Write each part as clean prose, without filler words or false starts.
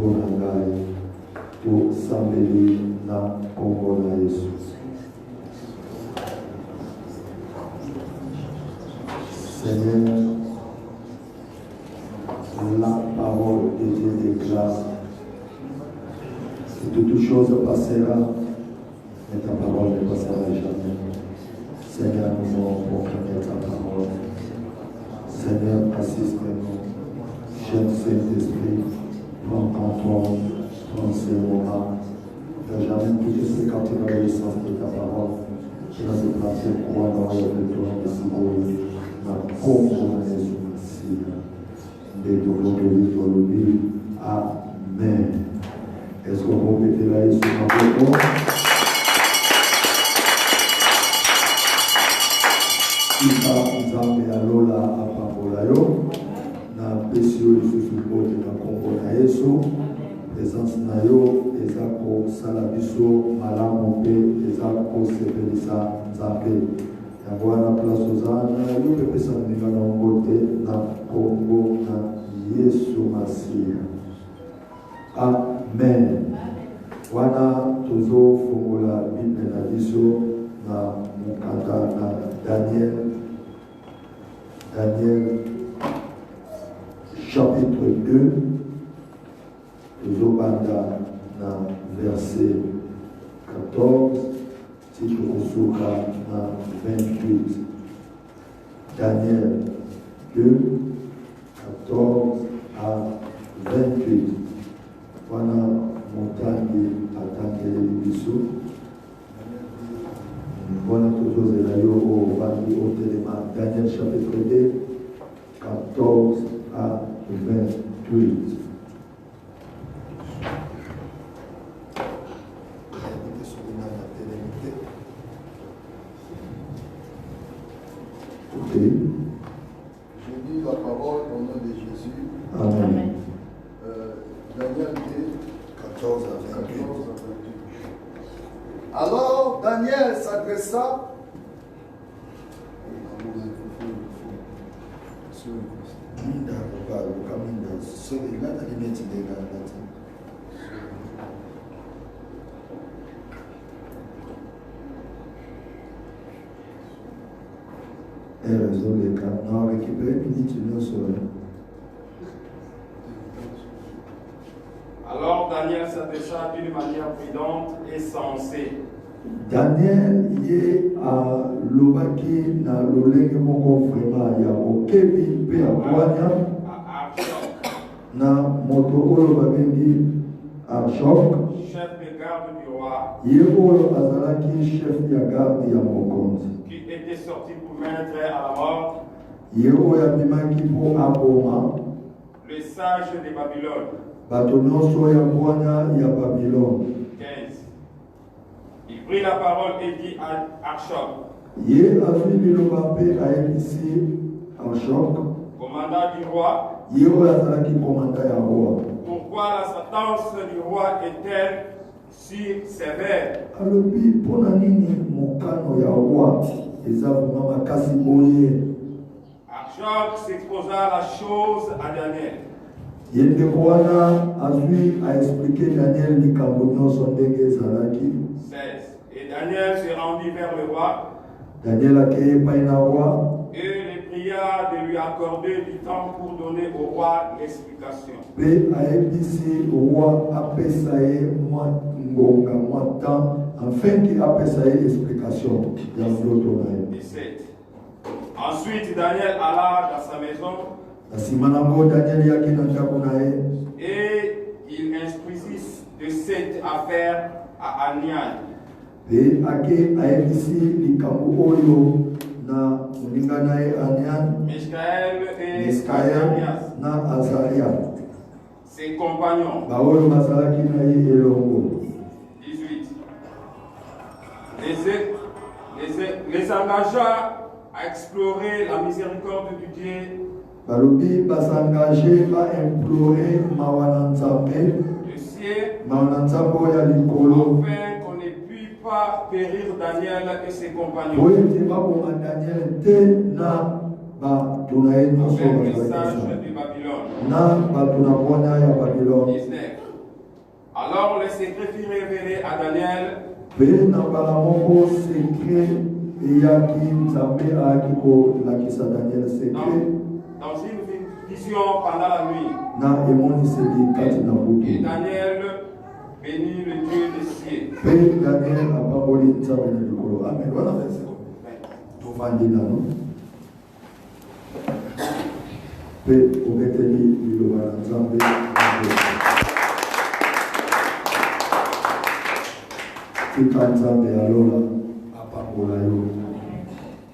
Bonangai, to Sambeli na Congo na Yesu. Seigneur, la parole de Dieu déclare que toute chose passera, mais ta parole ne passera jamais. Seigneur, nous allons proclamer ta parole. Seigneur, assiste-nous. Cher Saint-Esprit, prends contrôle, prends ce moment. Ne jamais quitter ce quartier dans l'essence de ta parole. Je vais te placer quoi dans le trône de Sibourg. Na Congo na Yesu Masiya. Ndeto Lobeli Tolobi. Amen. Est-ce qu'on peut répéter là Yesu Masiya? Ika Nzambe alola apapola yo. Na pesio lisusu bote na Congo na Yesu. Présence na yo ezako salabiso malamu pe ezako sepelisa Nzambe. Ya Bwana place ozana yo pepe saninga na ngote na Congo na Yesu Masiya. Amen. Wana tozo fungola Bible na biso na mukanda na Daniel chapitre 2 tozo banda na verset 14 titre kusuka na 28. Daniel 2 14 à 28. Wana motangi atangele biso. Voilà toujours Zélayo au Bandi au Téléma. Daniel chapitre 2, 14 à 28. Ok. Je lis la parole au nom de Jésus. Amen. Daniel 2, 14 à 28. Alors Daniel s'adressa Alors Daniel s'adressa d'une manière prudente et sensée. Daniel ye a lobaki na lolenge moko vraiment ya okebi pe abwanya na moto oyo babengi Archok, chef de garde du roi, ye oyo azalaki chef ya garde ya mokonzi, qui était sorti pour mettre à la mort ye oyo abimaki mpo aboma le sage de Babylone. bato nyonso ya bwanya ya Babylone. 15. Il prit la parole et dit à Archok, Ye azwi biloba mpe ayebisi Archok, commandant du roi, ye oyo azalaki komanda ya roi. pourquoi la sentence du roi est-elle si sévère? Alobi mpona nini mokano ya roi eza vraimen makasi boye? Archok s'exposa la chose à Daniel. Ye ndeko wana azwi aexplike Daniel likambo nyonso ndenge ezalaki. 16. Et Daniel se rendit vers le roi Daniel akei epai na roi et le pria de lui accorder du temps pour donner au roi l'explication. mpe ayebisi roi apesa ye mwa ngonga mwa temps afin ke apesa ye explication ya ndoto na ye. 17. Ensuite Daniel alla dans sa maison Na nsima nango Daniel yaki na ndako na ye et il instruisit de cette affaire à Anian, mpe ake ayebisi likambo oyo na moninga na ye Anian, Mishaël et Miskael Azarias, na Azaria, ses compagnons. baoyo bazalaki na ye elongo. 18. Les engagea à explorer la miséricorde du Dieu, Balobi basengage baimplore mawa na Nzambe, le ciel, mawa na Nzambe oyo ya likolo, afin qu'on ne puisse pas périr Daniel et ses compagnons. oyo ete baboma Daniel te na bato na ye nyonso Avec le bazalaki sage kosala de Babylone. na bato na bwana ya Babylone. 19. Alors le secret fut révélé à Daniel. Pe na balamoko secret eyaki nzambe akiko lakisa Daniel secret Dans une vision pendant la nuit. na emoniseli kati na Et butu. Daniel bénit le Dieu des cieux. Pe Daniel apamboli nzambe na likolo. Amen. Wana verset tovandi nano. Pe obeteli liloba na nzambe. Tika nzambe alola apambola yo.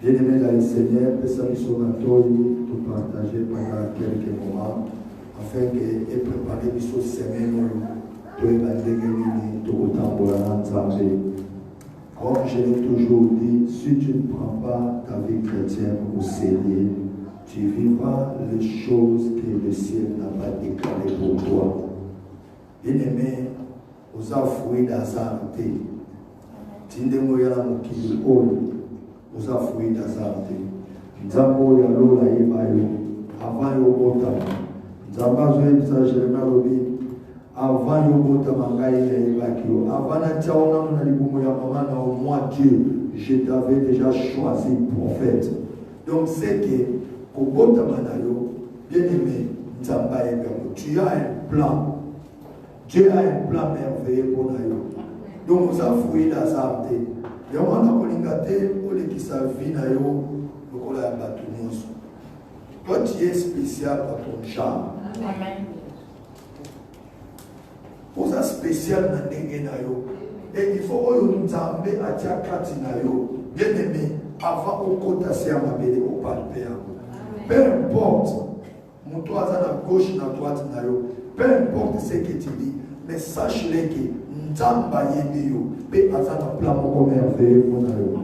Bien-aimé dans le Seigneur, pesa biso na toyi to partager pendant quelques moments afin que et préparer biso semaine oyo toyeba ndenge nini tokotambola na nzambe. Comme je l'ai toujours dit, si tu ne prends pas ta vie chrétienne au sérieux, tu vivras les choses que le ciel n'a pas déclarées pour toi. Bien-aimé, aux afoués d'azarte, tindemo yala mokili oyo, aux afoués d'azarte. Nzambo ya lola yebayo, avant yo botama. Nzamba zo yebisa Jérémie lobi, avant yo botama ngai na yebaki yo. Avant na tiaona na libumu ya mama na moi Dieu, je t'avais déjà choisi prophète. Donc c'est que kobotama na yo, bien-aimé, Nzamba yebako. Tu as un plan. Dieu a un plan merveilleux pour nous. Donc, nous avons fouillé la santé. Et on a collingaté pour les qui savent vivre, le cola à bâtonneuse. Toi, tu es spécial dans ton charme. Amen. Vous êtes spécial dans l'engenayo. Et il faut que nous ambions à Tiakatinayo. Bien aimé, avant au côté de ma belle au palpéa. Peu importe, mon toit à gauche, à droite, peu importe ce que tu dis, mais sache-le que Nzamba yebiyo, pe azana plan moko merveilleux pour nous.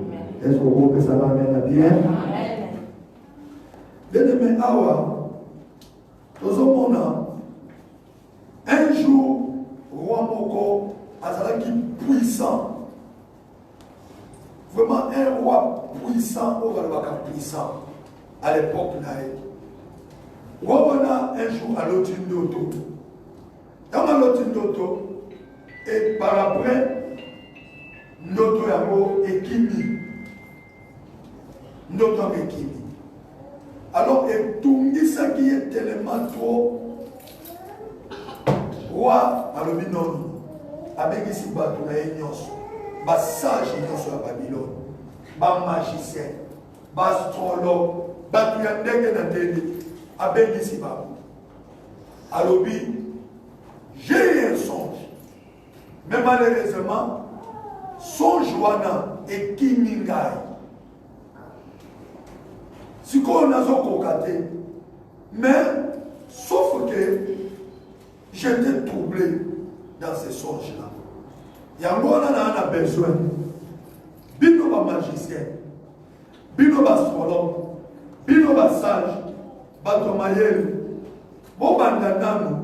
Est-ce que vous pouvez savoir bien? Amen. Bien-aimé, awa, tozomona, un jour, roi moko azalaki puissant. Vraiment un roi puissant, puissant à l'époque naïe. Roi un jour à l'Otindoto. Dans l'Otindoto, et par après, Ndoto Yamo Ekimi. Ndoto Ekimi. Alors, et tout ça qui est tellement trop, roi, alors non, avec ici, bateau, bas sage, à Babylone, bas magicien, bas astrologue, bas tuyandeke na télé, avec ici, alors, j'ai eu un songe. Mais malheureusement, songe wana et kimingai. Si on a kokate, mais sauf que j'étais troublé dans ces songes-là. Yangona a besoin. Bino ba magicien, bino ba astrologue, bino ba sage, batomayel, bo bandanamu.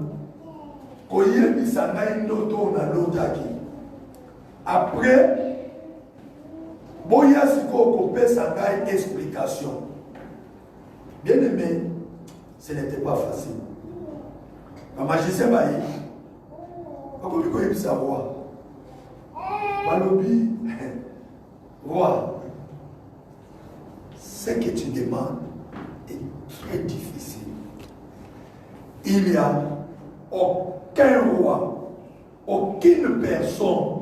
Après, Boya Siko Kopé Sangai explication. Bien aimé, ce n'était pas facile. Le magicien Baï, comment il peut savoir? Balobi, roi, ce que tu demandes est très difficile. Il y a aucun roi, aucune personne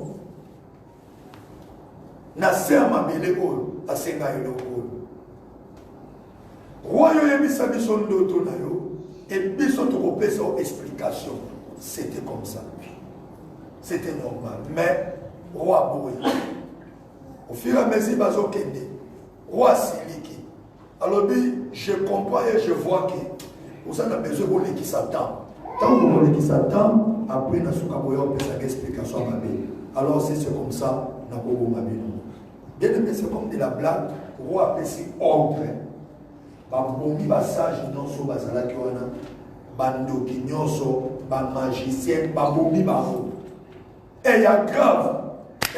n'a serment à Mélébol à Sengaïlo. Roi Yoyemisa Bison d'Otonayo et Bison Tokopé son explication. C'était comme ça. C'était normal. Mais, roi Boy, au fur et à mesure, Bazo Kende, roi Siliki, alors je comprends et je vois que vous avez besoin de l'équipe Satan. Tant que vous qui s'attend, après, nous avons une explication à ma vie. Alors, si c'est comme ça, nous avons ma vie. Bien aimé, c'est comme de la blague, roi a fait ordre. Bambomi, basage, non, so, basala, qui wana, bando, qui nyoso, ba magicien, bambomi, bambo. Et il y a grave.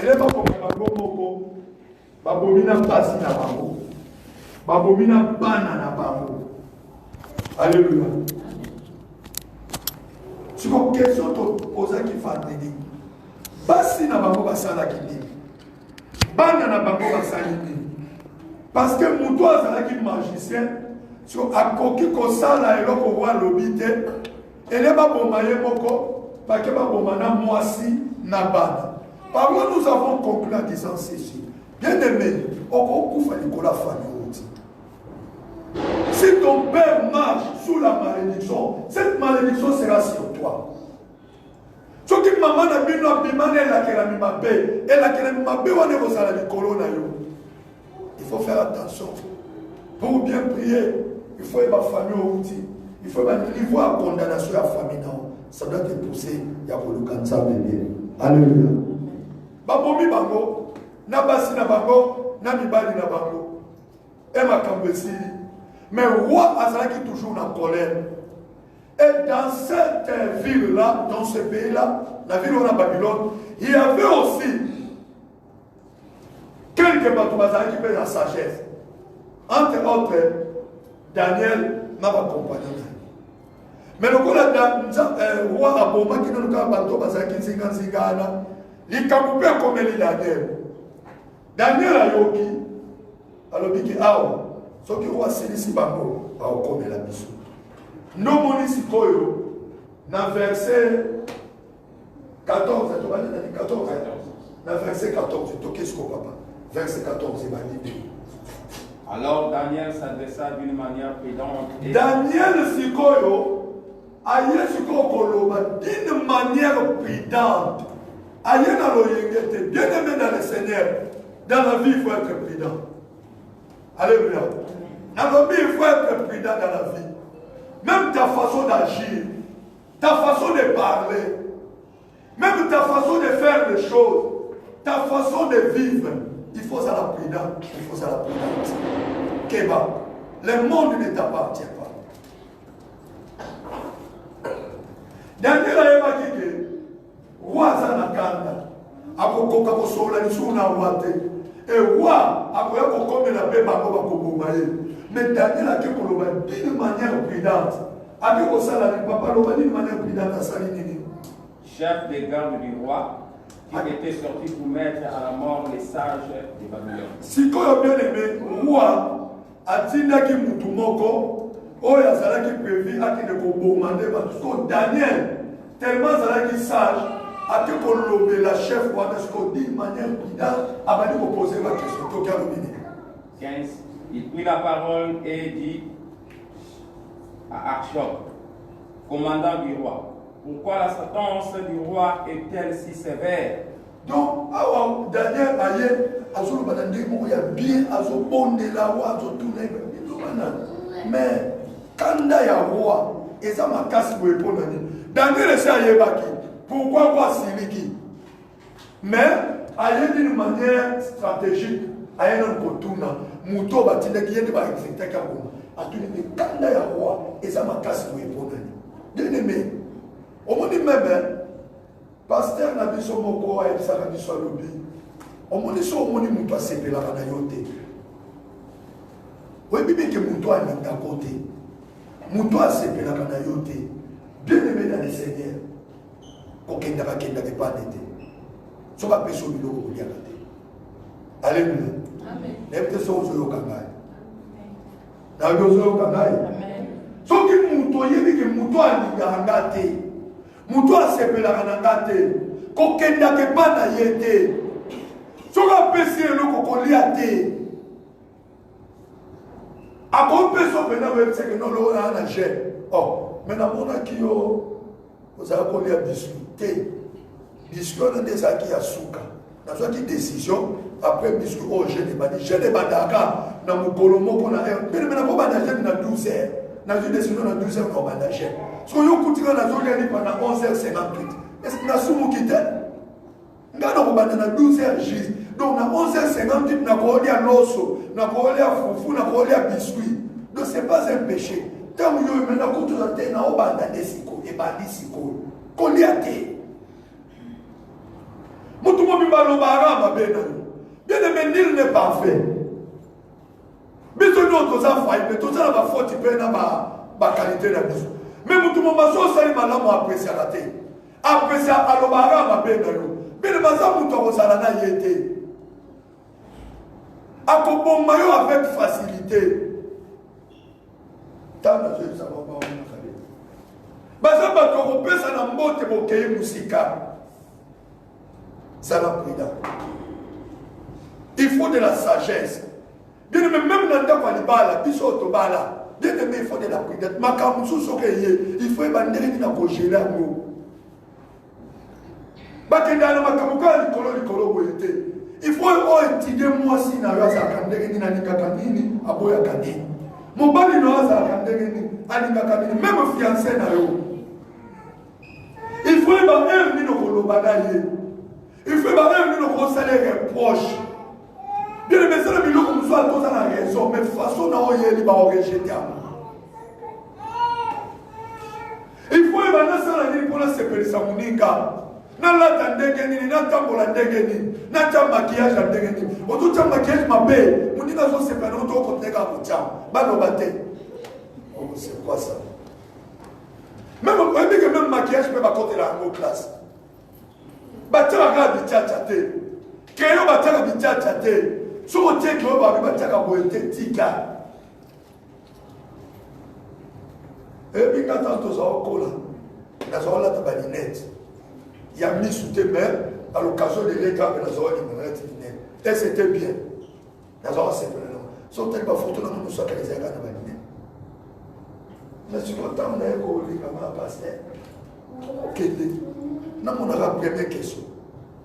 Elle est pas comme bambo, bambomi na pasi na bambo. Bambomi na bana na bambo. Alléluia. C'est une question de poser qui fait nini. Basi na bango basala kini. Bana na bango basala nini. Parce que muto azalaki magicien, so akoki kosala eloko wa lobite, ele ba bomaye moko, ba ke ba bomana mwasi na bana. Parfois nous avons conclu en disant ceci. Bien aimé, oko kufa likola famille. Si ton père marche sous la malédiction, cette malédiction sera sur toi. Ce qui maman a mis dans bimane et la kelami mabe, et la kelami mabe on est aux ala likolo na yo. Il faut faire attention. Pour bien prier, il faut être famille au outil. Il faut être niveau à condamnation à la famille. Ça doit te pousser. Il y a pour le cancer bébé. Alléluia. Babomi bango, nabasi na bango, namibali na bango. Et ma kambesi. Mais le roi Azalaki toujours en colère. Et dans cette ville-là, dans ce pays-là, la ville où on a Babylone, il y avait aussi quelques Batouazaki qui étaient dans sa sagesse. Entre autres, Daniel m'a accompagné. Mais le roi Aboma qui nous a Batouazaki Zingana, il a coupé comme il a dit. Daniel a yoki, alors il dit, ce qui roi Silisi Bango a okomé la mission. Nous moni sikoyo dans verset 14, dans verset 14, qu'est-ce qu'on papa? Verset 14, il dit. Alors Daniel s'adressa d'une manière prudente. Daniel sikoyo aye sikoyo koloba d'une manière prudente. Aye na loyengete, bien aimé dans le Seigneur. Dans la vie, il faut être prudent. Alléluia. Dans la vie, il faut être prudent dans la vie. Même ta façon d'agir, ta façon de parler, même ta façon de faire les choses, ta façon de vivre, il faut ça la prudence. Il faut ça la prudence. Kéba, le monde ne t'appartient pas. Daniel a évoqué que roi Zanakanda a kokoka kosola nisuna wate. Et roi a kokoka la paix par kokomaye. Mais Daniel a dit d'une manière prudente. A dit papa d'une manière prudente à Salinini. Chef des gardes du roi, qui était sorti pour mettre à la mort les sages de Babylone. Si tu as bien aimé, roi a dit que Moutoumoko, oh Yazala qui prévu à qui ne commandait pas. Parce que Daniel, tellement Yazala qui sage, a dit qu'on lobé la chef roi, parce qu'on dit d'une manière prudente, a dit qu'on posait la question. 15. Il prit la parole et dit à Archok, commandant du roi, pourquoi la sentence du roi est-elle si sévère? Donc, Daniel aye, azolo badande mo ya bien azobonde la roi azotourner mais kanda ya roi eza makasi pour répondre. Daniel essaie ayebaki, pourquoi roi siliki? Mais aye d'une manière stratégique, aye non kotuna. Mouto batindaki yende ba exécuter kaboma atuni ne kanda ya roi eza makasi ko eponani bien aimé au monde même pasteur na biso moko a ebisaka biso alobi au monde so moni muto asepelaka na yo te oyebi bien ke muto alinga kote muto asepelaka na yo te bien aimé dans le Seigneur kokendaka kendaka epane te soki apesa biloko koliaka te. Alléluia. Amen. N'importe quoi sur le canal. Dans le canal. Ce qui mouto yebi que mouto a ngangate. Mouto a sepela ngangate. Kokenda ke bana yete. Ce qu'on pèse le kokoliate. A qu'on pèse au pena web c'est que non le on a jet. Oh, mais dans mon akio vous avez collé à discuter. Discuter on a des acquis à souka. Dans une décision après biscuit oh je ne badaka na mukolomo ko na mais na ko banaje na 12 heures na une décision na 12 heures ko banaje so yo kutika na zone ni pendant 11h58 est-ce que na sumu kite ngana ko bana na 12 heures juste donc na 11h58 na ko lia loso na ko lia fufu na ko lia biscuit donc c'est pas un péché tant yo mena ko to te na o banda desiko e bandi siko ko lia te mutu mo bibalo barama bena. Bien aimé, nul n'est parfait. Mais tout le monde a failli, mais tout ça n'a pas faute, il peut avoir ma qualité de la maison. Mais mutu momaso sali malamu apprécier raté. Apprécier alobara ma bena yo. Mais le maza mutu akosala na yete. Akobomba yo avec facilité. Tant na je ça va pas on kale. Baza ba ko pesa na mbote bokeye musika. Ça la prudence. Il faut de la sagesse. Bien aimé, même dans le Walibala, il faut de la prudence. Il faut ébandir la cogéla. Il faut étudier moi si na yo za kandenge na nikakanini aboya kanini. Mobali no za kandenge ani kakanini même fiancé na yo. Il faut ébandir no kolobanaye. Il faut ébandir no kosale reproche. Bien aimé, c'est le milieu comme ça, tout ça a raison, mais de toute façon, il va rejeter. Il faut évaluer ça la vie pour la séparer sa mouninga. N'a la tendegeni, n'a tambola ndegeni, n'a tam maquillage à ndegeni. Au tout tam maquillage ma paix, mouninga sont séparés, on doit continuer à vous tiens. Bano bate. Oh, c'est quoi ça? Même vous voyez que même maquillage peut pas compter la classe. Batara bitchate. Keyo batara bitchate. Si on tient que l'on va faire tika. Et puis quand on a un cola, on a la balinette. Il y a mis sous tes mains à l'occasion de l'écart que nous avons dit. Et c'était bien. Nous avons simple. Si on tient pas photo, nous sommes les égards de balinette. Mais si on a un colis comme un pasteur, ok. Nous avons la première question.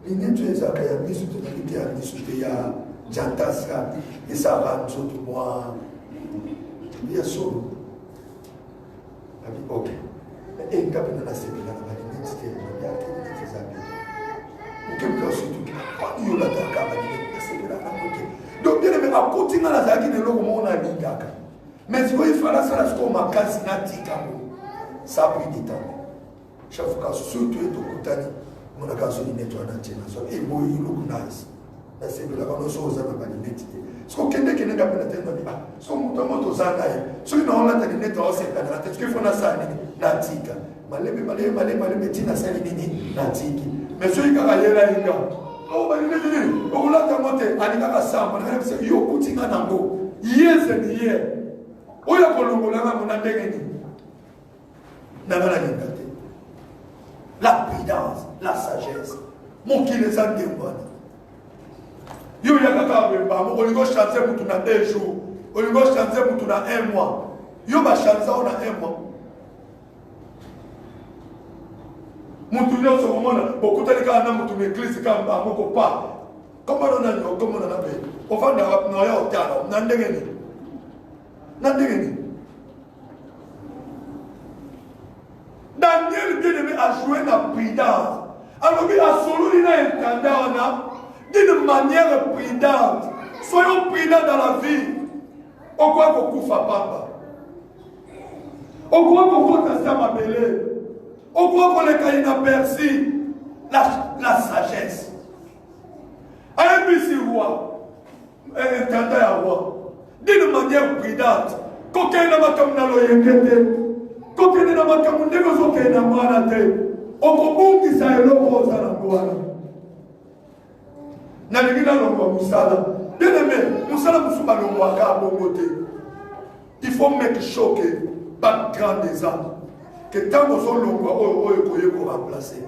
L'idée de ça, il y a mis sous tes mains, il y a mis sous tes mains. Jantasra, et ça va nous autres moi. Bien sûr. Ok. Et quand on a séminaire, on a dit que c'était des amis. Ou quelque chose surtout. On y a la caméra, donc bien aimé, à côté de la zaki de l'eau, on a mis d'accord. Mais si vous faites ça, la score m'a cassé ça a pris du temps. Chaque fois, surtout, tout le temps, on a cassé une étoile entière. Et moi, il look nice. C'est que la connaissance aux hommes à l'identité. Ce qu'on connaît qui n'est pas la tête, ce qu'on monte aux anaïs, ceux qui n'ont pas la tête, c'est pas la tête, ce qu'il faut la salle, natika. Malé, tina salini, natiki. Mais ceux qui ont la liga, oh, on l'a monté, Anika Sam, c'est yo Kutinga Nango, yes and year. Oh, la Colombo, la Monandegani. La prudence, la sagesse, mon qui les a dévoilés. Yo ya kaka bemba mo olingo chancer mutu na 2 jours olingo chancer mutu na 1 mois yo ba chancer on a 1 mois mutu nyo so mona bokutali ka na mutu église ka moko pa comment on a yo comment on a be o fa na ya otala na ndengeni Daniel bien aimé a joué la prudence alors il a solo na entendant on a d'une manière prudente. Soyons prudents dans la vie. Au quoi qu'on couffe à papa. Au quoi qu'on compte à ma belé. Au quoi qu'on est inaperçu. La sagesse. À un bisi roi. Un intendant à roi. D'une manière prudente. Coquin n'a pas comme dans l'oyekete. Coquin n'a pas comme n'égozoke n'a pas la tête. Au quoi qui s'est l'opposé à la goana. Nalingina longwa musala. Bien aimé, musala musuba longwa ka bongote. Il faut mettre choqué par grand des âmes. Que tant que son longwa oyo ko remplacer.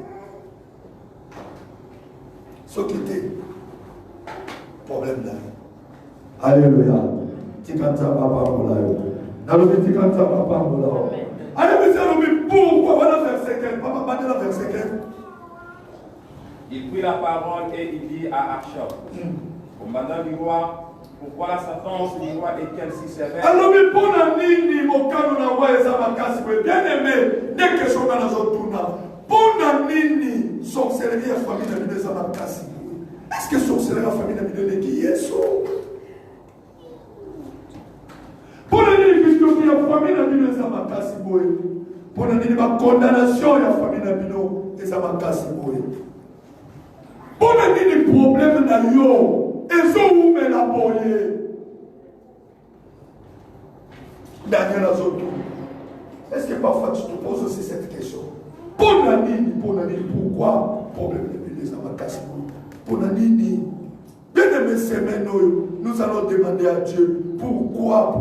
Ce qui était problème là. Alléluia. Tikanta papa molayo. Nalobi tikanta papa molayo. Allez, mais pourquoi voilà verset 15. Papa pas de la verset 15. Il prit la parole et il dit à Archop, commandant du roi, pourquoi la sentence du roi est-elle si sévère? Alors, mais pour la nini, mon canon a envoyé ça ma casse, bien aimé, dès que je suis dans la zone, pour la nini, sorcellerie à famille n'a mis ça ma casse. Est-ce que sorcellerie à famille n'a mis de qui est saut? Pour la nini, puisque la famille n'a mis ça ma casse, pour la nini, ma condamnation, la famille n'a mis ça ma casse. Pour la nini, problème n'a yo, et ça où me la boye. Daniel Azotou. Est-ce que parfois tu te poses aussi cette question? Pourquoi problème de l'église à Makassi? Ponanini. Bien-aimé semaine, nous allons demander à Dieu pourquoi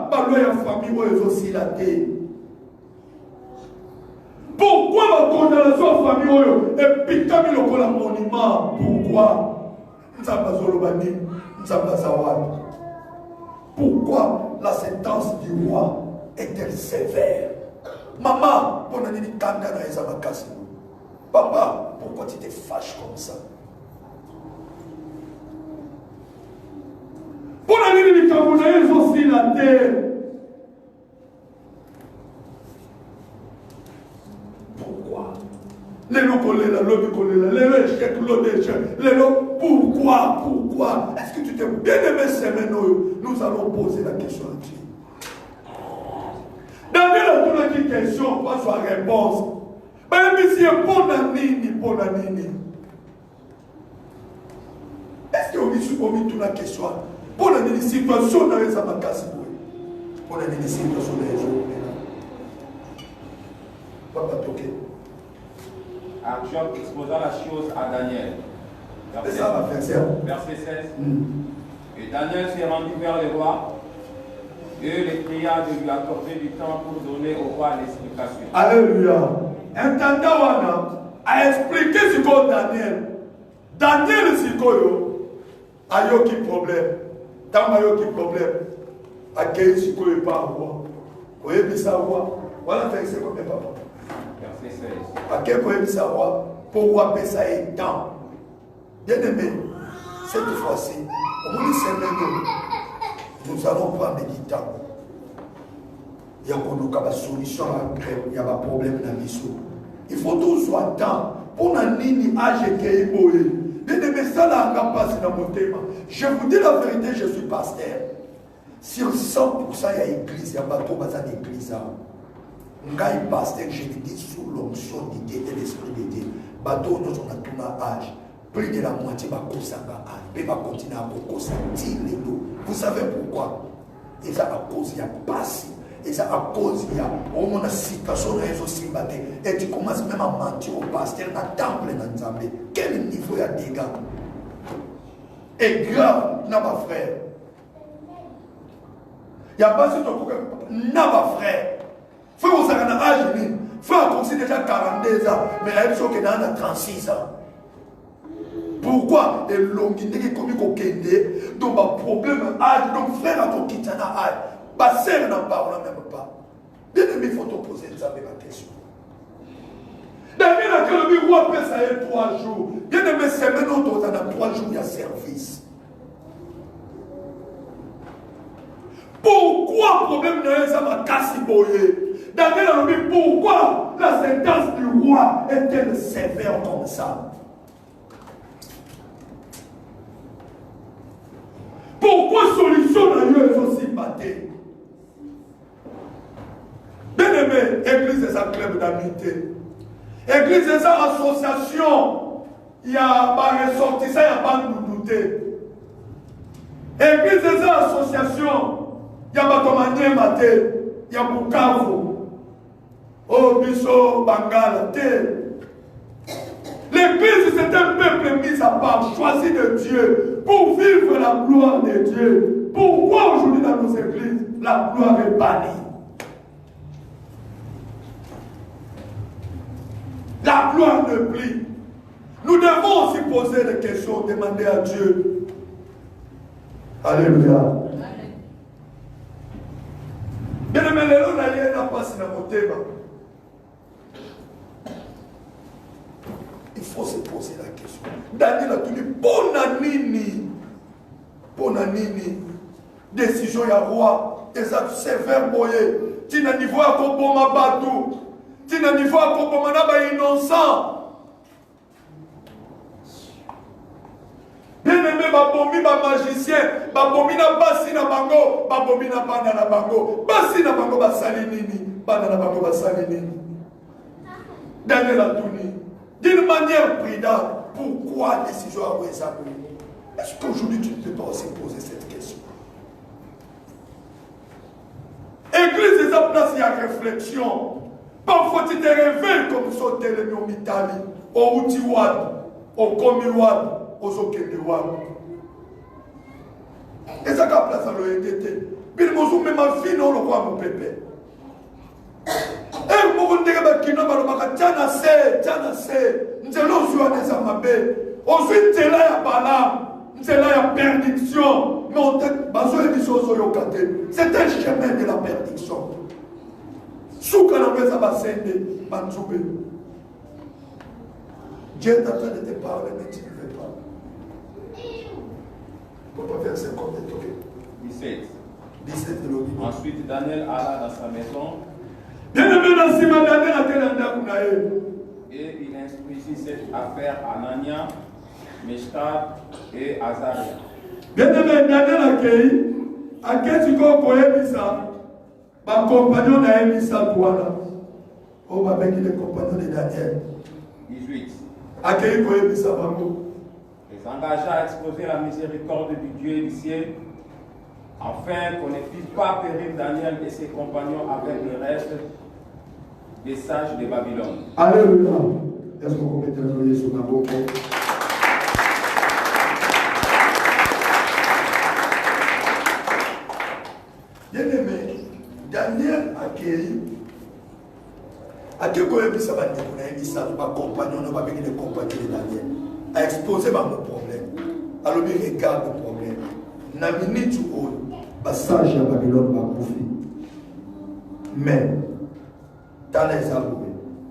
ma loi famille est aussi la terre? Pourquoi ma condamnation à famille est piquée comme le monument? Pourquoi? Pourquoi la sentence du roi est-elle sévère? Maman, papa, pourquoi tu te fâches comme ça? Aussi la terre. Pourquoi? Pourquoi? Est-ce que tu t'es bien aimé ces menus? Nous allons poser la question à Dieu. Daniel a toute une question, pas sa réponse. Mais si Ponanini. Est-ce qu'on a mis toute la question? Ponanini, situation dans les Amakassi. Ponanini, situation dans les gens. Papa Toké. Job exposant la chose à Daniel. Verset 16. Et Daniel s'est rendu vers le roi et les pria de lui accorder du temps pour donner au roi l'explication. Alléluia. Intendant a expliqué ce que Daniel. Daniel Sikoyo a eu qui problème. Tant a eu qui problème. A quel Sikoyo pas roi. Vous voyez ça roi. Voilà fait c'est comme papa. Verset 16. À quel point ça roi pour voir ça est temps. Bien aimé, cette fois-ci, au moins nous allons prendre du temps. Il y a une solution il y a un problème dans l'issue. Il faut toujours attendre pour nini âge qui est boé. Bien aimé, ça là, on passe dans mon thème. Je vous dis la vérité, je suis pasteur. Sur 100%, il y a église, il y a bateau dans l'église. Ngai pasteur, je le dis sous l'onction de Dieu et l'esprit de Dieu. Bateau, nous on a tout âge. Plus de la moitié va continuer à continuer. Vous savez pourquoi? Et ça à cause il y a passé. Et ça à cause il y a une situation aussi battue. Et tu commences même à mentir au pasteur dans le temple dans Nzambe. Quel niveau il y a des gars? Et grave, n'a pas frère. Il n'y a pas ce que n'a pas frère. Frère, vous avez un âge, frère, comme déjà 42 ans, mais elle est que dans 36 ans. Pourquoi? Et l'ongine comme il kende, donc un problème âge, donc frère a ton quitte na âge, ma sœur n'en parle même pas. Bien aimé, il faut te poser la question. Daniel a que le roi paie ça 3 jours. Bien aimé, c'est maintenant dans 3 jours il y a service. Pourquoi problème de ça m'a cassé boyer? Daniel a dit pourquoi la sentence du roi est-elle sévère comme ça? Pourquoi solution à eux est aussi battue? Bien aimé, église est un club d'amitié. Église est une association. Il y a pas ressortissant, il n'y a pas de douter. Église est une association. Il y a Batomanie Maté, il y a Bukavu. Oh, Bisso, Bangala, l'église c'est un peuple mis à part, choisi de Dieu, pour vivre la gloire de Dieu. Pourquoi aujourd'hui dans nos églises, la gloire est bannie? La gloire ne plie. Nous devons aussi poser des questions, demander à Dieu. Alléluia. Bien aimé, les gens n'ont pas si dans mon thème. Il faut se poser la question. Daniel a dit, Bonanini, décision ya roi, et ça sévère boyer. Tu n'as niveau à Koboma Badou, tu n'as niveau à Koboma Naba innocent. Bien aimé, babomi ba magicien, babomi na basi na bango, babomi na bana na bango, basi na bango basali nini, bana na bango basali nini. Daniel a dit, d'une manière prudente, pourquoi décision à Ouézabou? Est-ce qu'aujourd'hui tu ne peux pas aussi poser cette question? Église eza place ya réflexion. Parfois tu te réveilles comme ça telemi au mitali, au uti wad, au komi wad, au zokende wad. Et ça ka place à l'ONDT. Bil mozu même ma vie non le quoi mon pépé. Et mon ndenge ba kino ba lobaka tiana se, nzelo zwa neza mabe. Ensuite c'est là ya bala, c'est là ya perdition. Mais on te bazo émission zo yokate. C'est un chemin de la perdition. Souka na mesa basende banzube. Dieu t'attend de te parler mais tu ne veux pas. Pourquoi verset comme des toqués? 17. 17 de l'obéissance. Ensuite, Daniel alla dans sa maison et il instruisit cette affaire à Anania, Meshtat et Azaria. Bien-aimé, Daniel accueille ma compagnon a émis ça pour là. Oh, ma mec, il est compagnon de Daniel. 18. Accueille pour émis ça, bango. Il s'engagea à exposer la miséricorde du Dieu du ciel, afin qu'on ne fît pas périr Daniel et ses compagnons avec le reste des sages de Babylone. Alléluia. Est-ce qu'on peut mettre le loyer sur ma boca? Bien-aimé, Daniel accueille quoi il ça va dire qu'on a ça pas compagnon on va venir les compagnons de Daniel a exposé mon problème alors il regarde le problème na minute où passage à Babylone va couper mais dans les arbres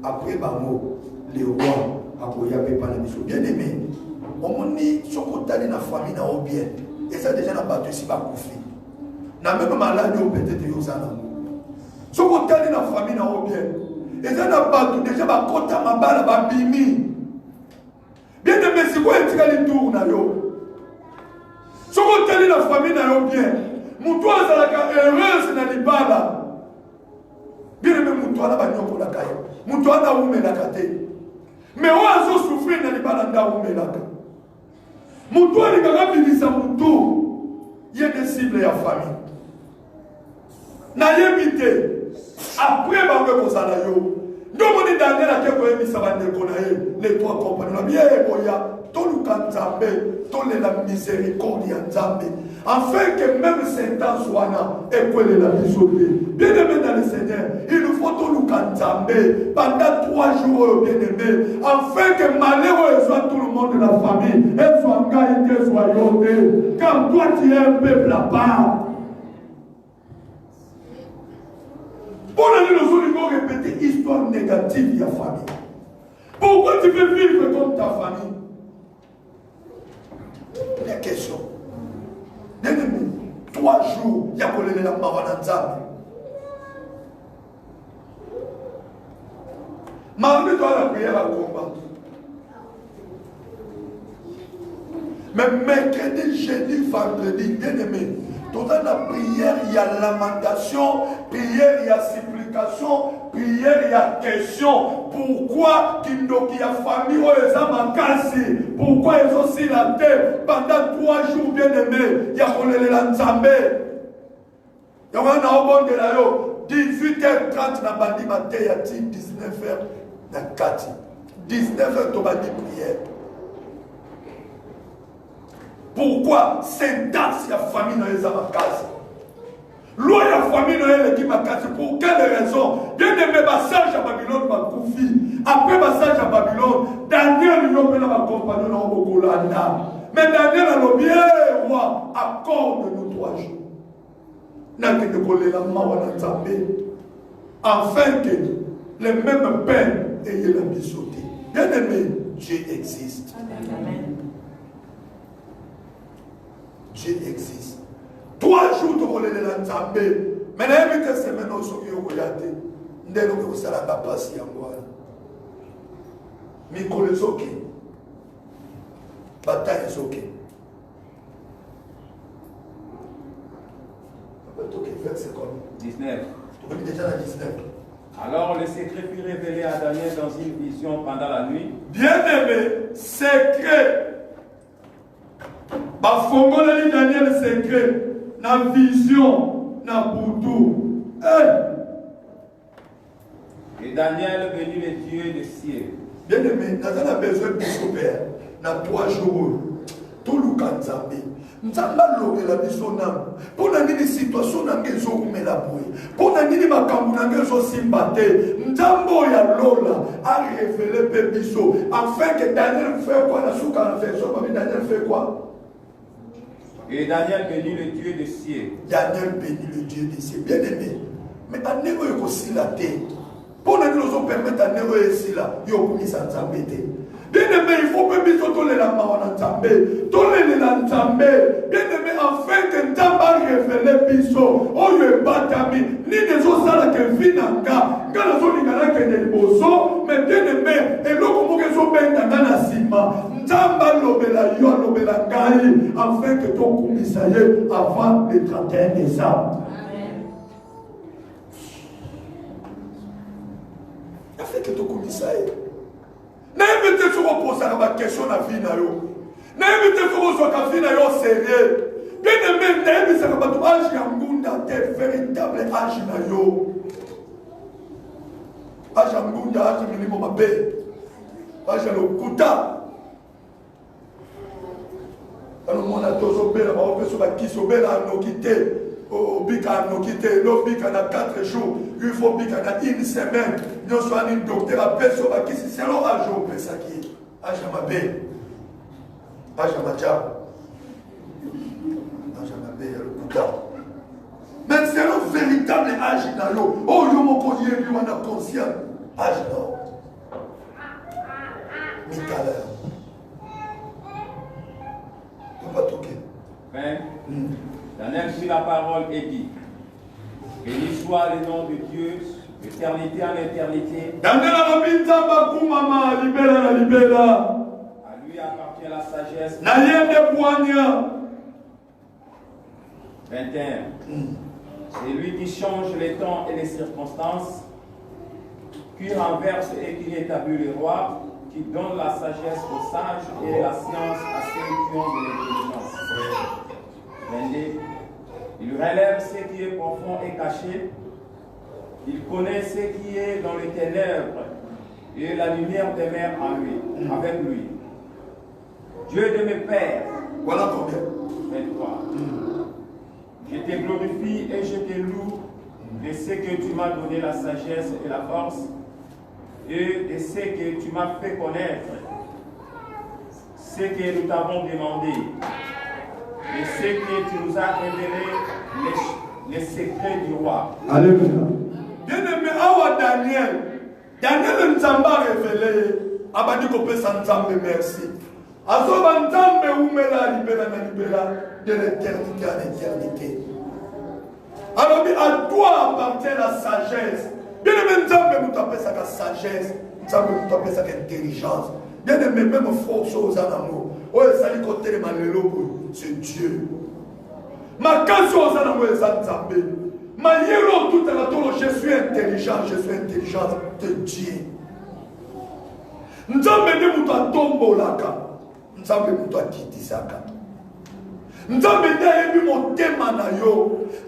après bango les rois akoya pe pas la mission bien aimé on dit ce côté dans la famille na au bien et ça déjà na battu ici va couper na même maladie peut-être yosana ce côté dans la famille na au bien et ça n'a pas tout déjà ma côté ma balle va bimi bien aimé c'est quoi tu as les tours na yo ce côté dans la famille na yo bien mutu azalaka heureuse na libala bien aimé mutu ana banyoko na kaya mutu ana umelaka te mais oazo souffrir na libala nda umelaka mutu alikaka bilisa mutu il y a des cibles ya famille na yebite après bango kozala yo ndomoni Daniel akeko yebisa bandeko na ye les trois compagnons na bien boya toluka nzambe tolela miséricorde ya nzambe afin que même Satan soit là et que la bisoté bien aimé dans le Seigneur il nous faut toluka nzambe pendant 3 jours bien aimé afin que malheur soit tout le monde de la famille et soit gaïté soit yoté car toi tu es un peuple à part. Pour nous répéter histoire négative de la famille. Pourquoi tu veux vivre comme ta famille? La question. Bien-aimé, 3 jours, il y a collé la mawananzame. Malgré toi, la prière à combattre. Mais mercredi, jeudi, vendredi, bien-aimé, dans la prière, il y a lamentation, prière, il y a supplication, prière, il y a question. Pourquoi Kindoki a famille Makasi? Pourquoi ils ont si la terre pendant 3 jours bien aimés? Il y a Kolele Nzambe. Il y a un album de la 18h30 na bandi matin, il y a 19h na 4. 19h to bandi prière. Pourquoi syntaxe la famille dans les amakasi? Loi la famille dans les amakasi. Pour quelle raison? Bien aimé passage à Babylone, ma koufi. Après passage à Babylone, Daniel lui a ma compagnon dans Bogolanda. Mais Daniel a le bien roi, accorde-nous 3 jours. N'a que de coller la main à Nzambe. Afin que les mêmes peines aient la bisoté. Bien aimé, Dieu existe. Amen. Dieu existe. 3 jours de voler de Nzambe. Mais la même semaine au soki au koyate. Ndelo ko sala ba pasi yango. Mi ko le soki. Bataille soki. Verset 19. On est déjà à 19. Alors le secret fut révélé à Daniel dans une vision pendant la nuit. Bien-aimé, secret. Bafongoleli Daniel secret na vision na butu Et Daniel bénit le Dieu des cieux. Bien-aimé, nous avons besoin de Père. Dans 3 jours, tout le monde nzamba lobela biso nanu mpona nini situation nange ezokumela boye mpona nini makambo nange ezosimba te nzambe oyo alola arevele mpe biso afin que Daniel fait quoi na suka na version babi Daniel fait quoi. Et Daniel bénit le Dieu des cieux. Daniel bénit le Dieu des cieux. Bien aimé, mais ane oyo ekosila te mpona nini ozopermettre ane oyo esila yo okumisa nzambe te. Bien aimé, il faut que biso tolela mawana nzambe tolelela nzambe. Bien aimé, afin que nzambe arevele biso oyo ebatami nini ezosala ke vi na nga nazolinga nakende liboso. Mais bien aimé, eloko moko ezobenga nga na nsima nzambe alobela yo alobela ngai afin que tokumisa ye avant le 31 décembre. Afin que tokumisa ye. N'aimez pas se reposer à ma question na vie na yo. N'aimez pas se reposer à vie na yo sérieux. Bien aimé, n'aimez pas se âge ya ngunda te véritable âge na yo. Âge ya ngunda âge minimo mabe. Âge ya lokuta. Alors mon atozo bela ba opeso ba kiso bela no kité. Oh, bika no kité, no bika na 4 jours. Il faut bika na 1 semaine. Nous sommes un docteur à personne qui c'est alors à jour ça qui à Jamabe à Jamaja à Jamabe le Bouddha. Mais c'est un véritable âge na yo. Oh yo mon collier lui on a conscient âge là. Mikala. On va toquer. Daniel prit la parole et dit: béni soit le nom de Dieu, d'éternité en éternité. À lui appartient la sagesse. 21. C'est lui qui change les temps et les circonstances, qui renverse et qui établit le roi, qui donne la sagesse aux sages et la science à ceux qui ont de l'intelligence. 22. Il relève ce qui est profond et caché. Il connaît ce qui est dans les ténèbres et la lumière demeure en lui, avec lui. Dieu de mes pères. Voilà combien? 23. Je te glorifie et je te loue de ce que tu m'as donné la sagesse et la force et de ce que tu m'as fait connaître, ce que nous t'avons demandé. Et ce que tu nous as révélé, les secrets du roi. Alléluia. Bien-aimé, awa Daniel Nzamba révélé, abadi kopé Nzambe merci. Azoba Nzambe umela libela na libela de l'éternité à l'éternité. Alors à toi appartient la sagesse. Bien-aimé, Nzambe nous tapé sa sagesse, Nzambe nous tapé sa intelligence. Bien-aimé, même force aux amours. Oh, sali côté de malelo. C'est Dieu. Ma canson ça n'a pas Nzambe. Ma yelo tout à l'heure je suis intelligent, de Dieu. Nzambe ne muta tombo laka. Nzambe muta kitisaka. Nzambe ne yebi motema na yo.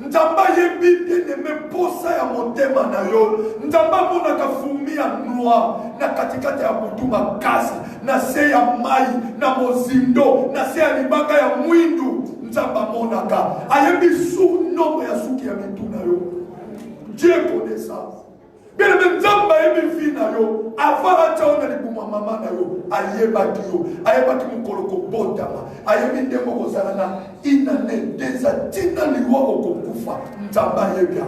Nzamba yebi bien-aimé posa ya motema na yo. Nzamba mona ka fumi ya noir na katikati ya butu makasi. Na se ya mai, na mozindo, na se ya libanga ya mwindu. Nzamba monaka. Ayebi sou nombre ya suki ya mituna yo. Dieu connaît ça. Bien aimé, Nzamba yebi fi na yo. Avant acha ona libuma mama na yo. Ayebaki yo. Ayebaki mukoloko botama. Ayebi ndemo kozala na inane deza tina liwa okokufa. Nzamba yebi ya.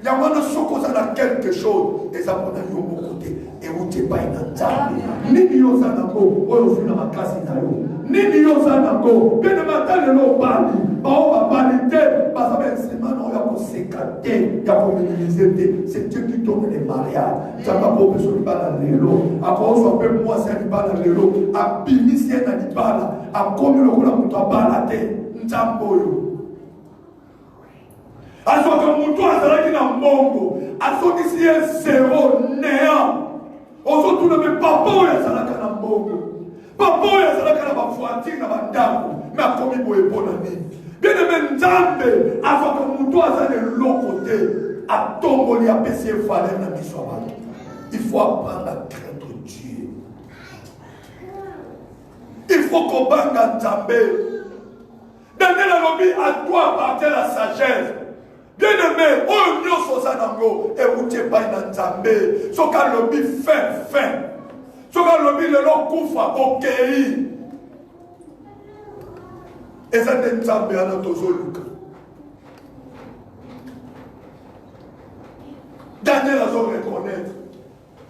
Yamana soko za na quelque chose. Ezapona yo mokote. Et où tu es pas in Nzambe. Nini yo zanako. Oyo funa makasi na yo. Nini yo zanako. Bien matale lo bali. Bao bali te. Parce que c'est maintenant ya ko sekate. Ya ko minimiser. C'est Dieu qui donne les mariages. Nzamba ko beso li bala lelo. Ako so pe moi c'est li bala lelo. A bimisi na li bala. A komi lo kola muto bala te. Nzambo yo. Asoka mutu azalaki na mbongo. Asoki si zéro néant. Aujourd'hui, tout le monde, papa, il y a ça na mbongo. Papa, il y a ça na bafuati na bandako. Mais à combien de bon année. Bien aimé Nzambe, avant que mutu azale l'autre côté, a tomboli a baissé valeur na miswa. Il faut apprendre à craindre Dieu. Il faut qu'on bangue en Zambé. Daniel a dit à toi appartient la sagesse. Bien aimé, oh Dieu Sosanango, et où tu es pas dans Zambé. Ce qu'a lobby fin. Ce qu'a lobby le long koufa, ok. Et ça t'est Zambé à notre Zoluka. Daniel a dû reconnaître.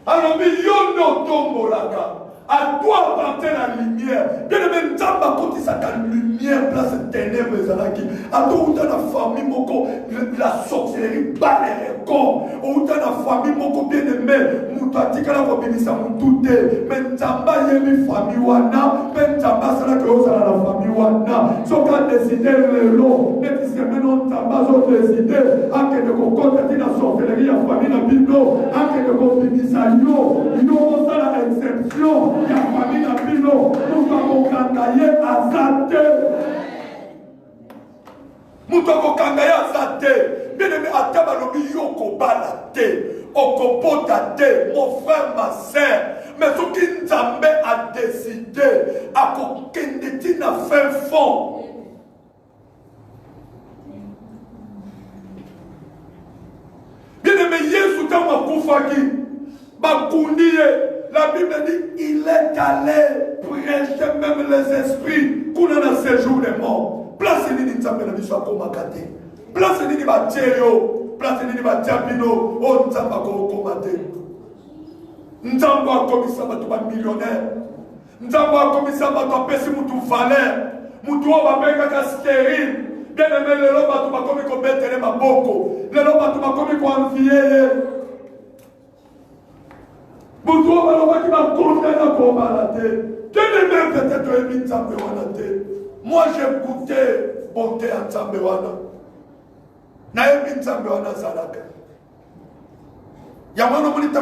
Alors, yono tombolaka. À toi appartient la lumière. Bien aimé, Nzamba côté ça ta lumière place ténèbres ezalaki. À toi où t'as la famille moko la sorcellerie balère comme où t'as la famille moko bien aimé. Mutatika la kobimisa mutute. Mais Nzamba yemi famille wana. Mais Nzamba sala que osala la famille wana. Soka décidé le long. Ne disque maintenant Nzamba so décidé. Ake de kokota tina sorcellerie ya famille na bino. Ake de kobimisa yo. Yo osala exception. Il y a famille à Pino, nous avons kangaye à Zate. Nous avons kangaye à Zate. Bien aimé, à Tabalobi, yoko balate. Okopota te, mon frère, ma soeur. Mais ce qui nous a décidé, à kokendeti na fin fond. Bien aimé, Yesu tama kufaki, bakundiye. La Bible dit il est allé prêcher même les esprits qu'on a séjour des morts. Place ni nzambe na biso akomakate. Place ni batieyo, place ni batiabino, o nzamba ko komate. Nzamba akomisa batu ba millionnaire. Nzamba akomisa batu apesi mutu valeur. Mutu o babeka ka stérile. Bien aimé lelo batu bakomi ko betele maboko. Lelo batu bakomi ko envier. Pour toi, qui va condamner à combattre. Quel est peut-être un Nzambewana. Moi, j'ai goûté bonté à Nzambewana. Naïm Nzambewana Zalaka. Yamano Monita,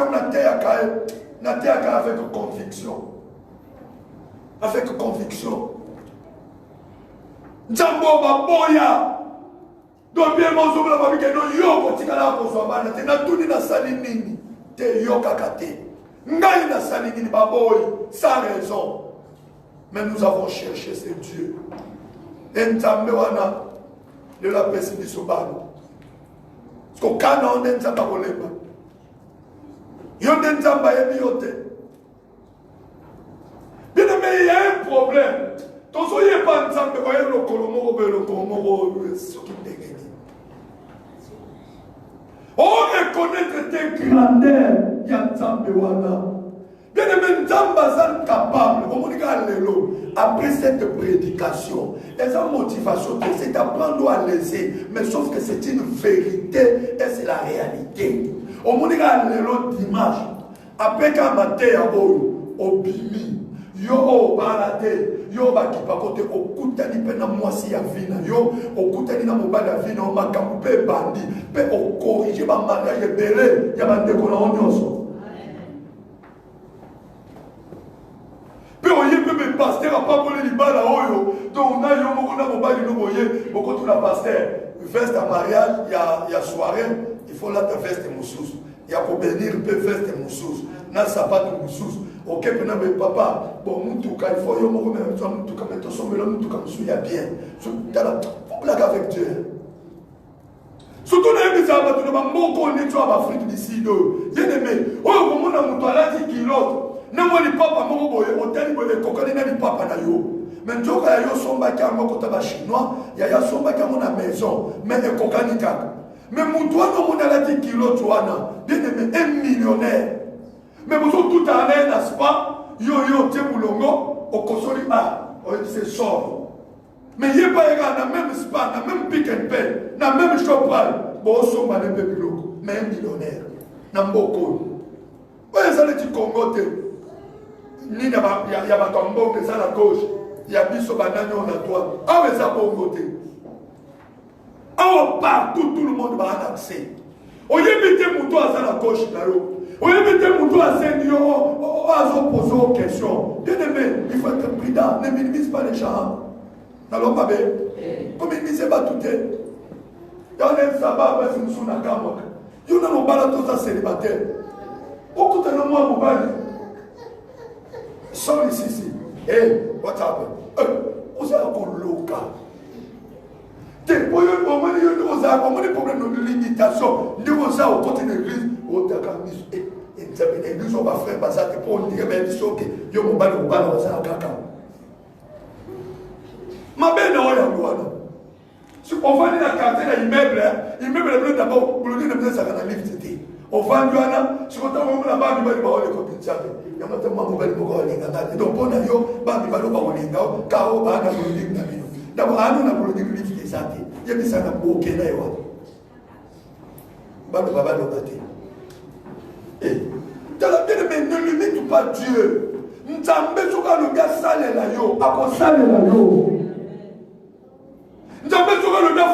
na terre avec conviction. Avec conviction. Nzambo Baboya. Donc, bien, mon zombie, la famille, no yoko, tikala, pour soi, na tout na salinini. Te yokakate. Ngai na salinini baboy, sans raison. Mais nous avons cherché ce Dieu. Et Nzambe wana, de la pesi du Sobano. Parce que quand on est Nzamba Koleba, Yote Nzamba Yebiote. Bien aimé, il y a un problème. Ton soyez pas Nzambe, voyez le Kolomoro, ce qui dégaine. On reconnaître tes grandeurs, Nzambe wana. Bien aimé, Nzamba est capable, après cette prédication, et sa motivation, c'est d'apprendre à laisser, mais sauf que c'est une vérité et c'est la réalité. Au monde dimanche, après qu'un matin, au bimi, yo balade, yo bakipa kote, au koutani pena mwasi ya vina, yo, au koutani na mobile ya vina, au makamu pe bandi, pe au corrige ba mariage belé, ya ba ndeko na onyoso. Pe oye pe me pasteur a pas volé libala oyo, donc on a yo moko na mobile no boye, boko tout la pasteur, veste à mariage, il y a soirée, il faut la veste moussous. Il y a pour bénir pe veste moussous, na sapato moussous. Ok, maintenant, mais papa, bon, Mountouka, il faut y avoir un Mountouka, mais ton sommet, Mountouka, il y a bien. Il faut blaguer avec Dieu. Surtout, on a mis ça, on a beaucoup de choses à Afrique d'ici. Bien aimé, oh, comment on a monté à la 10 kilos. Non, moi, les papas, mon boy, hôtel, les coconis, les papas, mais tu vois, il y a son bac à mon côté chinois, il y a son bac à mon maison, mais les coconis, mais mon doigt, on a la 10 kilos, tu vois, bien aimé, 1 millionnaire. Mais vous tout à l'heure, n'est-ce pas? Yo, t'es moulongo, au kosoli, c'est sort. Mais il n'y a pas un même spa, un même pick and pay, un même shopral. Bon, on s'en va un peu plus long, mais un millionnaire. N'a beaucoup. Oui, ça le dit Congo. Il y a un tombeau qui est à la gauche. Il y a un banane on a toi. Ah, mais ça bon côté. Ah, partout, tout le monde va en accès. On y met mon toit à la gauche, là-haut. On y met mon toit à Seigneur, on va poser aux questions. Bien aimé, il faut être prudent. Ne minimise pas les gens. N'allons pas bien. Comme il ne pas tout. Il y a un sabbat, parce que nous sommes dans la caméra. Il y a un balade tous célibataire. okutana mwa mobali sort ici. Hey, what's happened? Oza koloka. Te poyo omoni yo oza omoni problème de limitation. Ndi oza au côté de l'église, otaka miso examiner l'église on va faire passer pour dire ben soke yo mobali oza kaka. Ma belle oya ngwana. Si on va aller dans le quartier de l'immeuble d'abord, pour le dire de bien ça dans la lift. On va aller là, si on va là-bas, on va aller voir les copines. Il y a maintenant un mobile pour aller là. Donc, on a eu, bah, il va aller voir les gars, car on va aller pour le dire que d'abord, on a pour le dire que lift est santé. Il y a des gens qui ont aucun aïe. Bah, le baba le bâti. Et, dans la vie, mais ne limite pas Dieu. Nous avons besoin de gars salé là, yo, à quoi salé là, yo. Nous avons besoin de la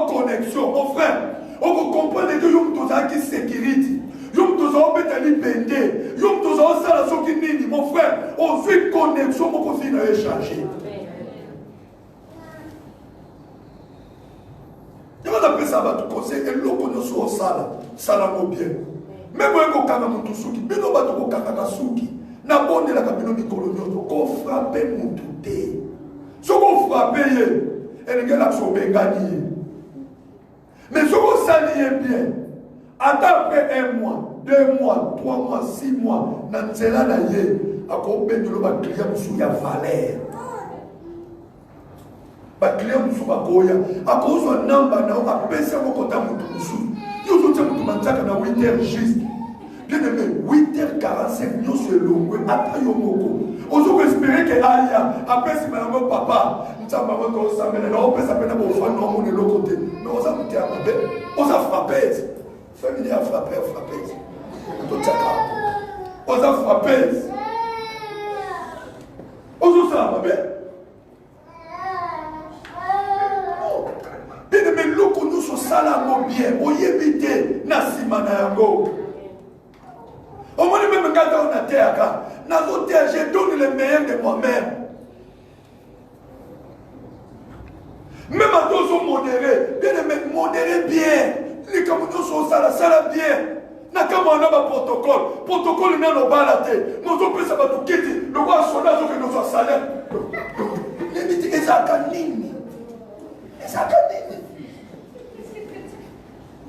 connexion, mon frère. On comprend que nous avons une sécurité. Nous avons une bende. Nous avons une nini, mon frère. On fait une connexion, mon conseil n'a échangé. Il va appeler ça votre conseil et l'eau qu'on soit au sala. Sala mo bien. Même quand on a un souki, mais on va trouver un souki. Na bonne la cabine de colonio, qu'on frappe mon touté. Ce qu'on frappe, elle est absorbée, gagnée. Mais ce qu'on s'allie bien, après 1 mois, 2 mois, 3 mois, 6 mois, dans ce là, à combien de l'eau, client sous la valeur. Client sous la goya, à cause de namba, à baisser mon compte à mon sous. Nous sommes tous les 8h juste. Bien aimé, 8h45, nous sommes longs, après Yomoko. On peut espérer que Aya, après si madame papa, nous sommes tous les on peut s'appeler à mon frère, non, on est l'autre côté. Mais on s'est monté à ma belle, on s'est frappé. Famille a frappé, on s'est frappé. On s'est frappé. Bien aimé, l'eau nous sommes salamo bien, on y évite, Nassima Nayango. Au moins, même quand on a terre, j'ai donné le meilleur de moi-même. Même à tous sont modérés, bien aimé, modérés bien. Les camoufleurs sont ça bien. N'a qu'à mon protocole. Protocole, il n'a pas la tête. Nous avons pu savoir tout quitter. Le roi soldat, que nous sommes salaires. Les métiers, ils ont canine.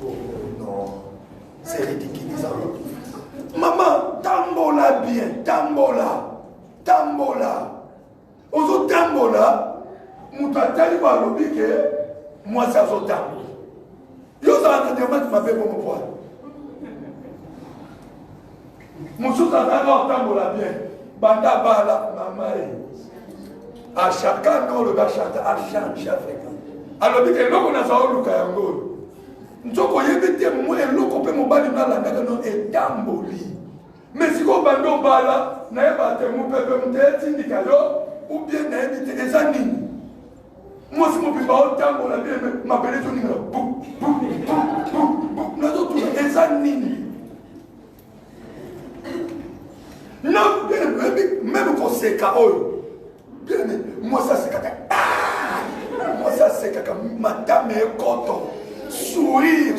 Oh non, c'est ridiculisant. Maman, tambola bien, tambola. Ozo tambola, moutatali wa lobike, moi ça zo tambola. Yo ça na demande qui m'appelle pour mon poids. Moussou ça tambola bien. Banda bala, maman. À chacun, non, le gars chante, à chaque alors que l'eau na za oluka yango. Nzoko yebite moi eloko pe mobali na la ndaka no etamboli. Mais si ko bando bala na yeba te mu pepe mteti ndikayo ou bien na yebite ezanini. Moi si mo bi ba otambola bien ma belle to ninga. Na zo tu ezanini. Non, même quand c'est chaos. Bien, moi ça c'est caca. Moi ça c'est caca. Madame est content. Sourire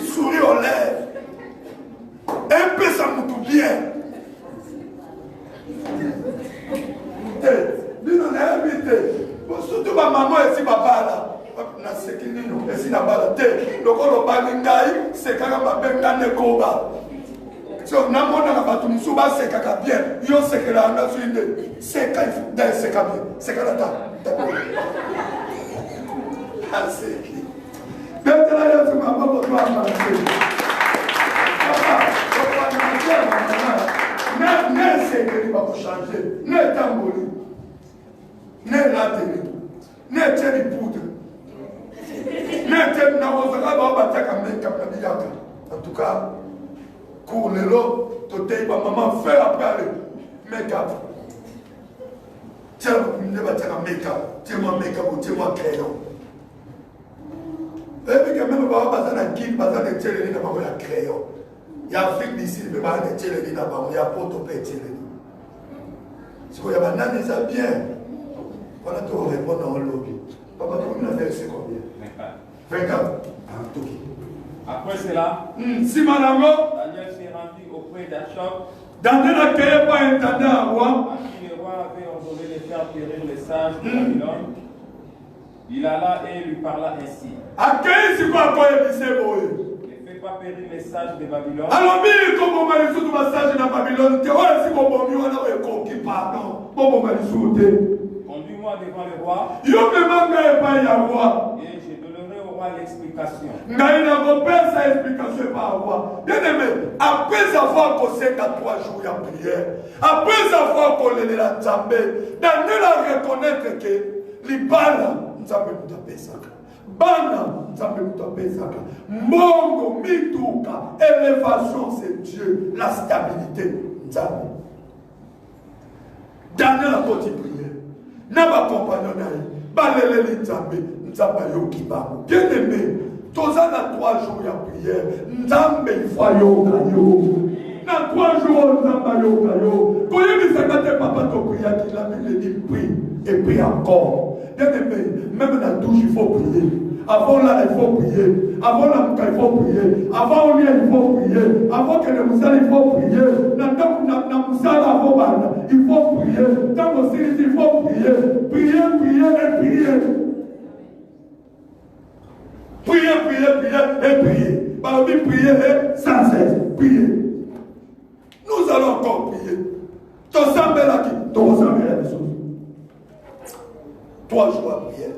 aux lèvres. Un peu ça me tout bien. Nous on a invité. Surtout ma maman et si papa là. Na sekini no. Et si na bala te. Donc on va ngai. C'est quand ma benga ne koba. So na mona na batu musuba c'est caca bien. Yo c'est que là on a suivi. C'est quand c'est caca bien. C'est quand là. Ah c'est qui. Maintenant, il y a ce maman pour toi à manger. Papa, ne c'est que tu vas changer. Ne tamboli. Ne rateli. Ne teli poudre. Ne teli na wosaka ba bataka make-up na biyaka. En tout cas, pour le lot, tu t'es pas maman fait après aller. Make-up. Tiens, ne bataka make-up. Tiens-moi make-up ou tiens-moi crayon. Et puis même pas besoin de guide, besoin de tirer dans ma crayon. Il y a Afrique d'ici, mais pas de tirer dans ma il y a Port-au-Prince tirer. Si vous avez un ça bien, voilà tout répondre dans le lobby. Papa, tu me l'as fait combien? 20 ans. Après cela, si madame, Daniel s'est rendu auprès d'Achab Daniel n'a pas intendant à roi. À qui le roi avait ordonné de faire périr les sages de Babylone, il alla et lui parla ainsi. Ne fais pas périr les sages de Babylone. Alors, comment on va les massage dans Babylone? Conduis-moi devant le roi. Et je donnerai au roi l'explication. Après avoir causé 3 jours de prière, après avoir collé la Nzambé, Daniel a reconnaître que l'Ibala, Nzambé Moutapesaka, Bana, Nzambé Moutapesaka, Mongo, Mituka, élévation, c'est Dieu, la stabilité, Nzambé. Daniel a continué de prier. N'a pas compagnon, Balele Nzambé, Nzamba Yoki Babo. Bien aimé, tous en a 3 jours de prière, Nzambé il faut yoga yo. Dans 3 jours, Nzamba yoga yo. Quand il me fait papa to prier, qu'il a mis le dit prie et prie encore. Bien aimé, même dans la douche il faut prier. Avant là il faut prier. Avant la mouka il faut prier. Avant on il faut prier. Avant que le moussal il faut prier. Dans moussal avant bana il faut prier. Dans le ciel il faut prier. Prier, prier et prier. Prier, prier, prier et prier. Parmi prier et sans cesse. Prier. Nous allons encore prier. Ton sang est là qui. Ton sang est là. 3 jours à prière.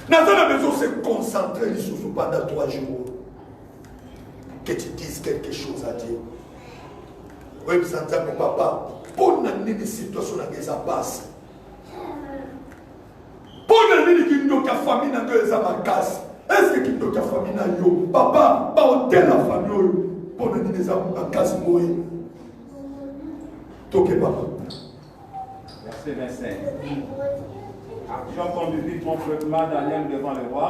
Dans la maison, se concentrer sur pendant 3 jours. Que tu dises quelque chose à Dieu. Oui, vous entendez, papa. Pour une situation dans ça passe. Pour une famille dans ça casse. Est-ce que tu as famille dans yo? Papa, pas au tel la famille. Pour une ça casse mourir. Toque papa. Verset 25. Jean conduisit promptement Daniel devant le roi.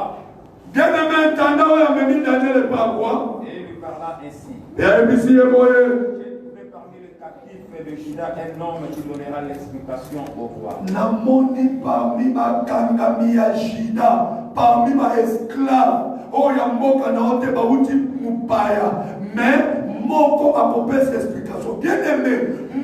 Bien aimé, entendant, il a mis Daniel et pas roi. Et lui parla ainsi. Et il j'ai trouvé parmi les captifs de Juda un homme qui donnera l'explication au roi. Namoni parmi ma kangami ya Juda, parmi ma esclave. Oh, ya moka na ote bauti mupaya. Mais moko a popé cette explication. Bien aimé,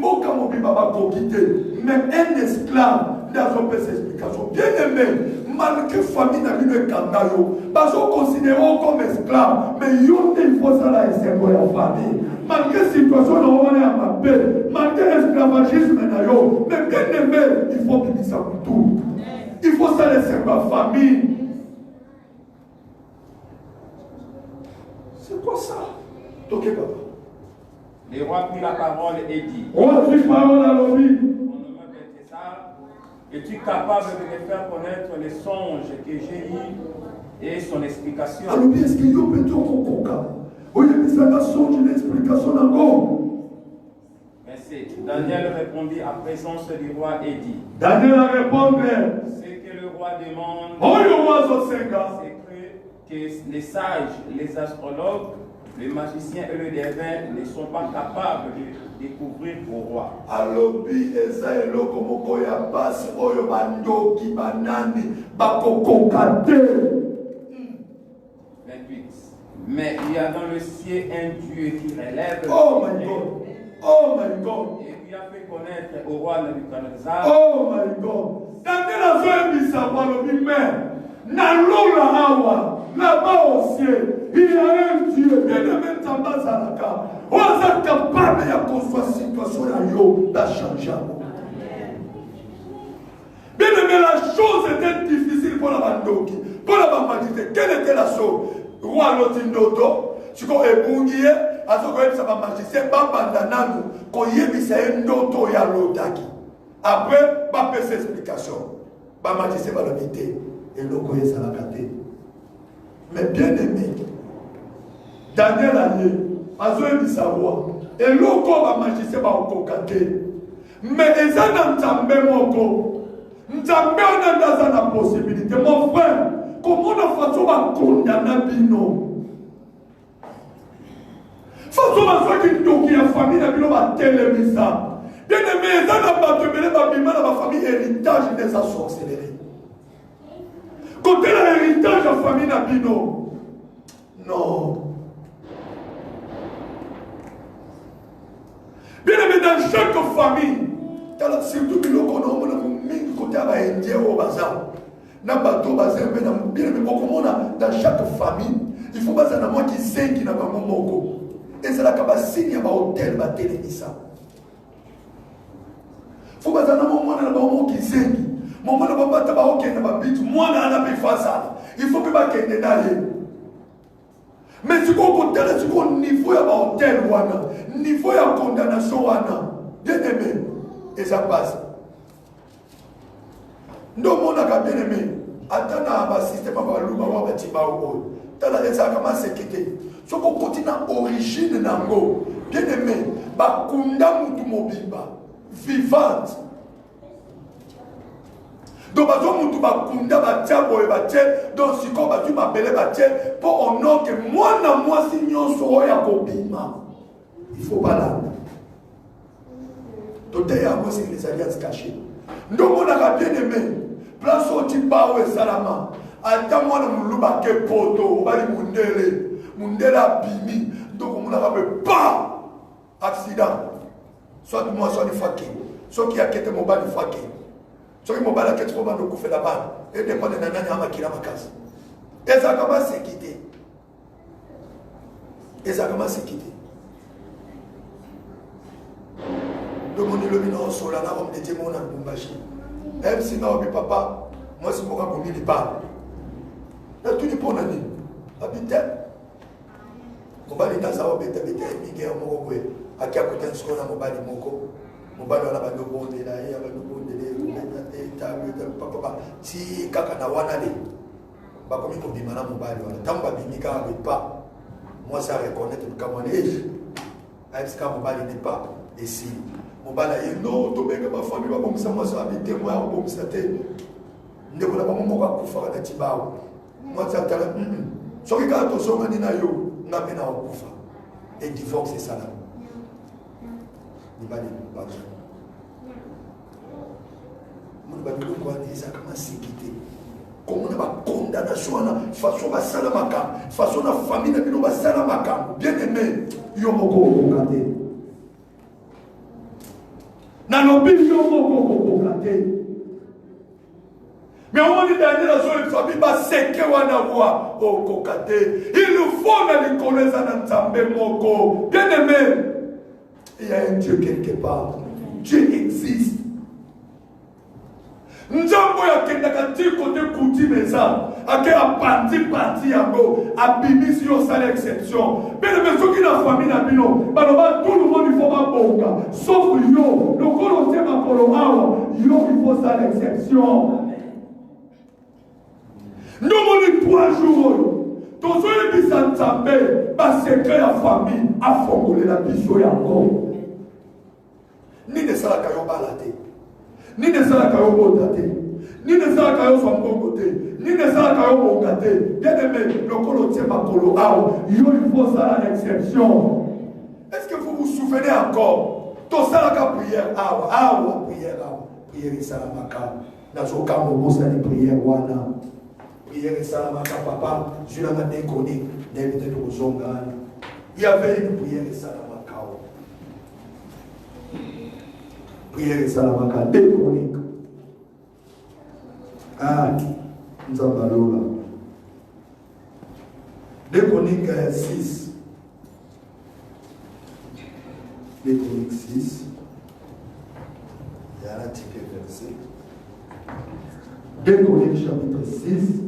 moka mobiba ba kokite. Même un esclave. Cette explication. Bien aimé, malgré famille n'a vu kandayo, parce qu'on considère comme esclave, mais il faut ça là et c'est pour la famille. Malgré situation on est à ma paix, malgré esclavagisme mais bien aimé, il faut qu'il dise ça pour tout. Il faut ça laisser ma famille. C'est quoi ça? Ok papa. Le roi prit la parole et dit. Roi prit parole à l'objet. Es-tu capable de me faire connaître les songes que j'ai eus et son explication? Alors, est-ce qu'il y a un peu de oui, mais ça a songe une explication encore. Merci. Daniel répondit à présence du roi et dit. Daniel a répondu. Ce que le roi demande, oh, le roi c'est que les sages, les astrologues, les magiciens et les devins ne sont pas capables de découvrir au roi. Alobi ezaelo komoko ya basi oyo bandoki banani bakokokate. 28. Mais il y a dans le ciel un Dieu qui relève. Oh my God. Oh my God. Et qui a fait connaître au roi Nebuchadnezzar. Oh my God. Daniel a fait un bisou alobi mais na lola hawa là-bas au ciel. Il y a un Dieu, bien aimé, Tambazalaka. On est capable de construire cette situation là, changer. Bien aimé, la chose était difficile pour la Bandoki, pour la Bamagité. Quelle était la chose? Roi Lotindoto, tu connais Bungier, à ce que ça va magicien, Babandanano, qu'on y ait mis un noto ya Lodaki. Après, pas faire cette explication. Bamagicien va l'habiter et l'okoye ça la gâter. Mais bien aimé, Daniel a dit savoir. Et l'autre va magicien va au mais les gens n'entendent moko. N'entendent pas la possibilité. Mon frère, comment on façon va condamner Bino? Façon va faire qu'il y a famille na Bino va téléviser. Bien aimé, les gens n'ont pas de la famille héritage des sorcelleries. Côté l'héritage de la famille na Bino. Non. Bien aimé, dans chaque famille, surtout que nous connaissons côté indien au bazar. Dans chaque famille, il faut pas que moi qui sais qui n'a pas mon moko. Et c'est là que je signe un hôtel, un télévision. Il faut pas que moi qui sais qui. Moi, je ne peux pas faire moi, je ne peux pas ça. Il faut que je me fasse. Mais si vous avez un niveau de hôtel, niveau de condamnation, bien aimé, et ça passe. Donc, on a bien aimé. Attends, un système de loup, ça commence à quitter. Ce qu'on continue à origine, bien aimé, Bakunda Mutumobimba, vivante. Donc, donc si tu m'appelles pour honor que moi, si nous sommes il faut pas là. Donc, d'ailleurs, moi, c'est les alliances cachées. Donc, on a bien aimé. Place au Tibaou et Salama. Attends, moi, je suis poto. On va dire Mundele Bimi. Donc, on a pas accident. Soit moi, soit du faké. Soit qui a quitté mon bas du faké. Soit qui m'a balé à trop mal de couper la balle. Et dépend de Nana Yamakila Makas. Et ça commence à quitter. Et ça commence à quitter. Donc, on est le mineur sur la norme des démons dans le Bumbashi. Même si non, mais papa, moi, c'est pour qu'on m'y parle. Là, tout n'est pas en année. Habitez. On va aller dans sa robe et t'habiter avec Miguel Morogwe. À qui a coûté un seconde à mon bali Moko. Mon bali, on a pas de bon délai, il y a pas de bon délai. Papa, si Kakana Wanale, pas comme il faut bien mon bali. Tant que Bimika n'arrive pas, moi, ça reconnaître le Camerounais. Même si mon bali n'est pas ici. Mon bala est non, tu veux que ma famille va comme ça, moi ça habite, moi comme ça. Ne vous la pas mon gars pour faire la tibao. Moi ça t'a ce qui quand on s'en dit na yo, n'a pas na kufa. Et divorce c'est ça là. Ni pas de pas. Mon ba de quoi dire ça comment s'équiter. Comment on va condamnation na façon ba salamaka, façon na famille na bino ba salamaka. Bien aimé, yo moko okate. Mais on dit dernier la zone de famille va séquer wana voix au kokate. Il nous faut dans les connaissances dans Zambé moko. Bien aimé, il y a un Dieu quelque part. Dieu existe. Njambo ya kendaka ti côté coutume ça. Ake a parti yango abimisi yo sale exception. Mais le monsieur qui la famille na bino, baloba tout le monde il faut pas bonga. Sauf yo, le kolo tema kolo awa, yo il faut sale exception. Nous avons 3 jours. Tous ceux qui sont tombés, parce que la famille a formulé la vision encore. Ni de ça la caillou balade, ni de ça la caillou botate, ni de ça la caillou soit bon côté, ni de ça la caillou bon gâté. Bien aimé, le colo tient ma colo out. Il faut ça l'exception. Est-ce que vous vous souvenez encore? Tout ça la prière prière prière salamaka. Dans ce cas, on va faire prière wana. Prière salamaka papa, je l'ai déconné, d'inviter aux zongan. Il y avait une prière salamaka. Prière salamaka déconné. Ah, nous avons là. Déconné 6. Déconné 6. Il y a un article verset. Déconné chapitre 6.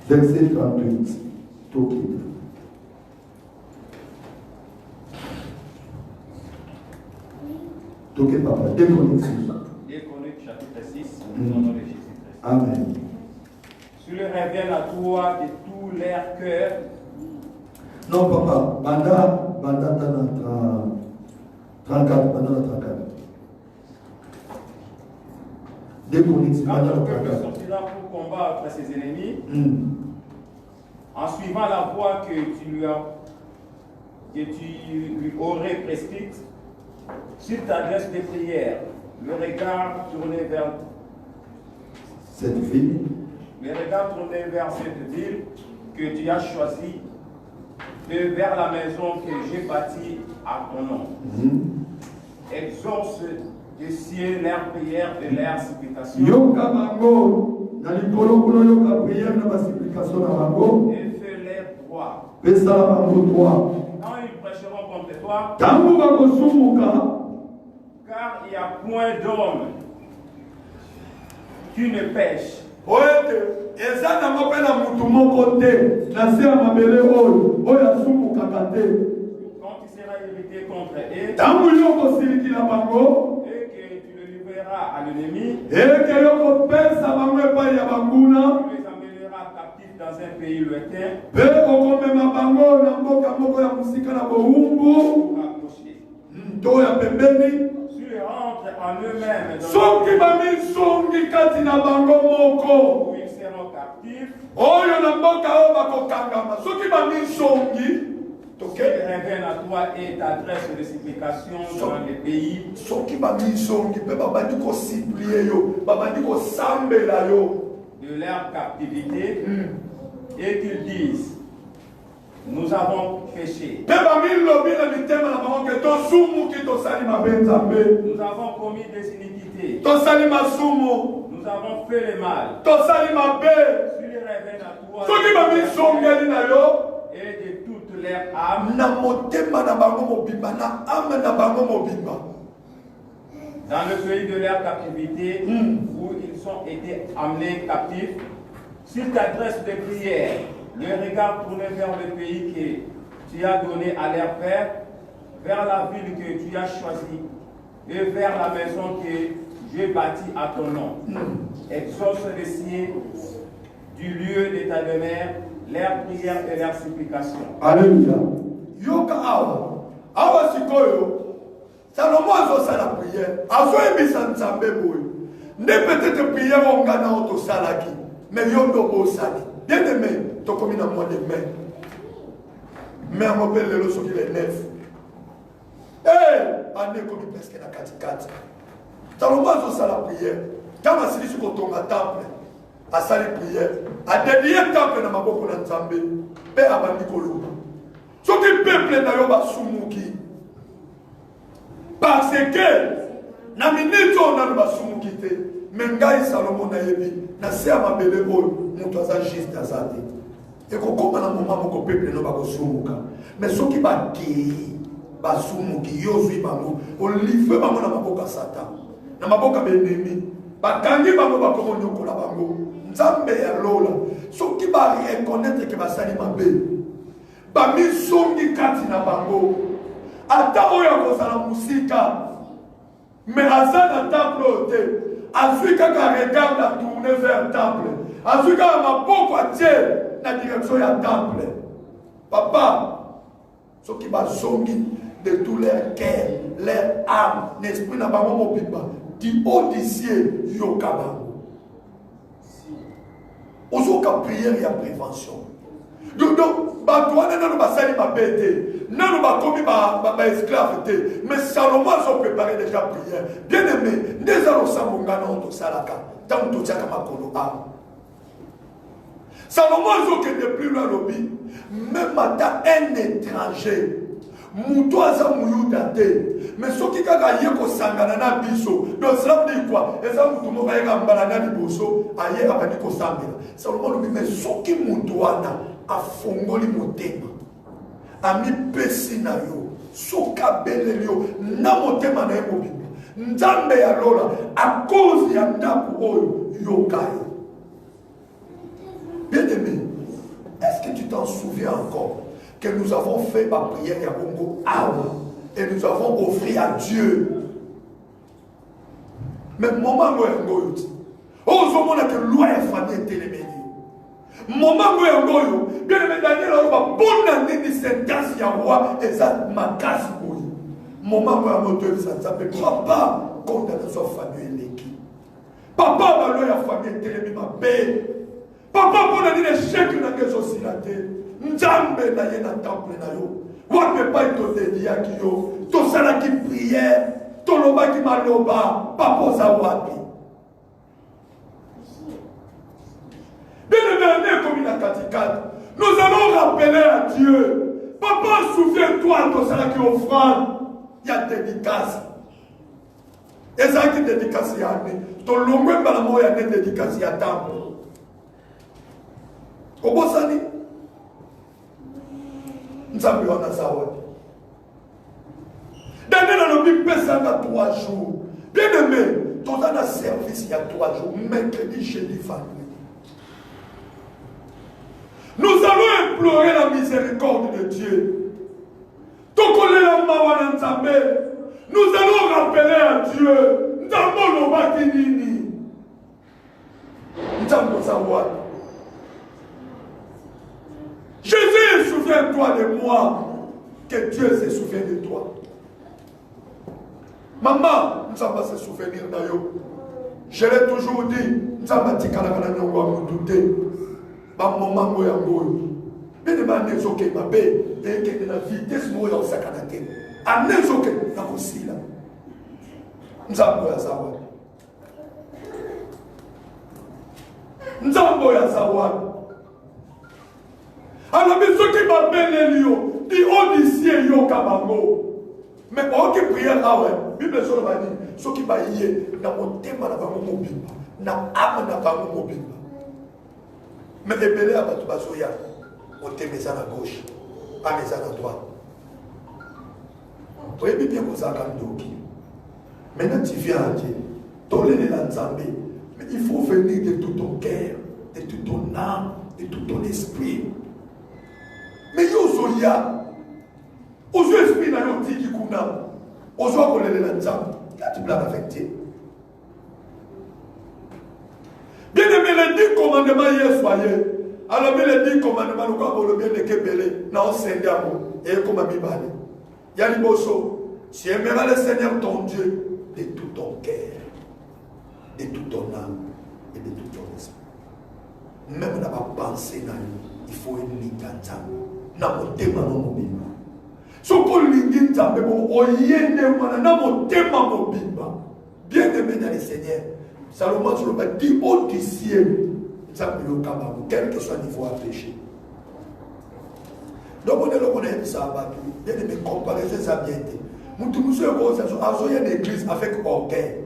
Verset 38. Tout qui papa. Déconné chapitre 6. Au nom de Jésus-Christ. Amen. Sur le révèle à toi de tout leur cœur. Non, papa. Banda 34. Quand ton peuple sortira pour combattre ses ennemis, en suivant la voie que tu lui aurais prescrite, s'il t'adresse des prières, le regard tourné vers cette ville, que tu as choisie et vers la maison que j'ai bâtie à ton nom. Exauce des cieux leurs prières et leurs supplications. Et fais-les droits. Quand ils prêcheront contre toi, car il n'y a point d'homme qui ne pêche. Quand tu seras irrité contre eux, et que tu le livreras à l'ennemi, tu les amèneras captifs dans un pays lointain, pour accrocher. Tu les rentres en eux-mêmes où ils seront captifs. Qu'ils reviennent à toi et t'adressent des supplications dans les pays. De leur captivité et qu'ils disent: nous avons péché. Nous avons commis des iniquités. Nous avons fait le mal. Tu les reviennent à toi et de toute leur âme. Dans le pays de leur captivité, où ils ont été amenés captifs, s'ils t'adressent des prières, le regard tourné vers le pays que tu as donné à leur père, vers la ville que tu as choisie, et vers la maison que j'ai bâtie à ton nom. Exauce les cieux du lieu de ta demeure, leurs prières et leurs supplications. Alléluia. Yoka awa. Awa sikoyo. Salomon a fait la prière. Azo ebisa nzambe boyo. Ne peut-être prière on gana auto salaki. Mais yondo bo sali. Bien aimé, to comme dans mois de mai. Mais on m'appelle le loso qui est 9. Année comme presque na 4. Salomon a fait la prière. Quand on s'est dit qu'on tombe à temple, à salle prière, à dédier temple na maboko na nzambe, pe abandi koluba. Ce qui peuple na yo ba sumuki. Parce que na minute on a ba sumuki te, mengai Salomon na yebi, na se amabele oyo, mutu aza juste azate. Et ko koma na moment moko peuple no ba ko sumuka. Mais ce qui ba ki ba sumuki yozui bango, o livre bango na maboka Satan. Na maboka benemi, ba kangi bango ba ko nyokola bango. Nzambe ya lola, ce qui ba reconnaître que ba sali mabe. Ba misongi kati na bango. Ata oyo kozala musika. Mais azana temple ote. Azuika ka regarde à tourner vers le temple. Azuika ma boko atie na direction ya temple. Papa, ce qui va zongi de tout leur cœur, leur âme, l'esprit na bango mopiba. Du haut du ciel, yokaba. Ozoka prière et prévention. Donc, Batouane n'a pas sali ma bête, n'a pas commis ma esclave, mais Salomon a préparé déjà prière. Bien aimé, des allos Samongana ont salaka, tant que tu as ma colo. Salomon a plus loin lobby, même à un étranger. Moutoaza mouyudate, mais ce qui a yeko sangana na biso, donc cela veut dire quoi? Et ça vous tombez à Gambalana Liboso, aïe à Baniko Sangana. Salomon lui mais ce qui moutoana a fongoli motema, a mi pesi na yo, soka belelio, na motema na emo bibi, nzambe ya lola, à cause ya ndaku oyo, yokai. Bien aimé, est-ce que tu t'en souviens encore? Que nous avons fait ma prière à Bongo et nous avons offert à Dieu. Mais moment où on dit, oh, je vois que loi est famille télémédiée. Moment où on dit, bien aimé Daniel, on va bonne année de sentence à roi et ça m'a cassé pour lui. Moment où on dit, ça s'appelle papa, condamnation famille l'équipe. Papa, ma loi est famille télémédiée, ma paix. Papa, pour la dire les chèques dans les oscillatés. Nzambe na ye na temple na yo. Wape pa ito dédia ki yo. To sala ki prière. To loba ki maloba. Papa za wapi. Bien aimé, comme il a katikate. Nous allons rappeler à Dieu Papa, souviens-toi de ça qui offrande. Il y a dédicace. Et ça qui dédicace, il y a ton long même dans la mort, il y a des dédicaces, il y a temple. Comment ça dit? Nous avons eu un savoir. Dans le Bible, il y a 3 jours. Bien aimé, dans un service, il y a 3 jours. Mercredi, jeudi, vendredi. Nous allons implorer la miséricorde de Dieu. Nous allons rappeler à Dieu. Jésus, souviens-toi de moi, que Dieu se souvient de toi. Maman, nous allons se souvenir d'eux. Je l'ai toujours dit, nous allons dire que nous allons douter. Maman, nous allons bien demander ce qui m'a fait, et que la vitesse nous allons s'accanter. À nous, ce qui est aussi là. Nous allons savoir. Nous allons savoir. Alors, ce qui m'a fait, dit Odyssée, yo kabango. Mais pour qui prière là, ouais, Bible sur le dit, ce qui va y aller, dans mon thème, dans mon mobile, dans âme, dans mon mobile. Mais les belés à Batubasoya, on thème ça à gauche, à mes à droite. Vous voyez bien que ça a quand maintenant tu viens à Dieu, tolérer l'Anzambé, mais il faut venir de tout ton cœur, de toute ton âme, de tout ton esprit. Mais Yozoya, aux esprits dans le petit qui kuna, aux gens qu'on les l'ensemble, là tu peux l'affecter. Bien aimé, les 10 commandements hier soyez. Alors, les 10 commandements, nous avons bien les Kébélé, non, c'est un et comme à Bibale. Yaliboso, tu aimeras le Seigneur ton Dieu de tout ton cœur, de toute ton âme et de tout ton esprit. Même dans ma pensée, il faut une ligne d'ensemble. Dans mon thème, dans mon Bible. Ce qu'on ligne d'ensemble, dans mon thème, dans mon Bible. Bien aimé dans le Seigneur. Salomon sur le dit au du ciel, quel que soit le niveau à pécher. Donc on est là, on est ça, bien aimé, comparaison ça bien été. Nous sommes une église avec orgueil.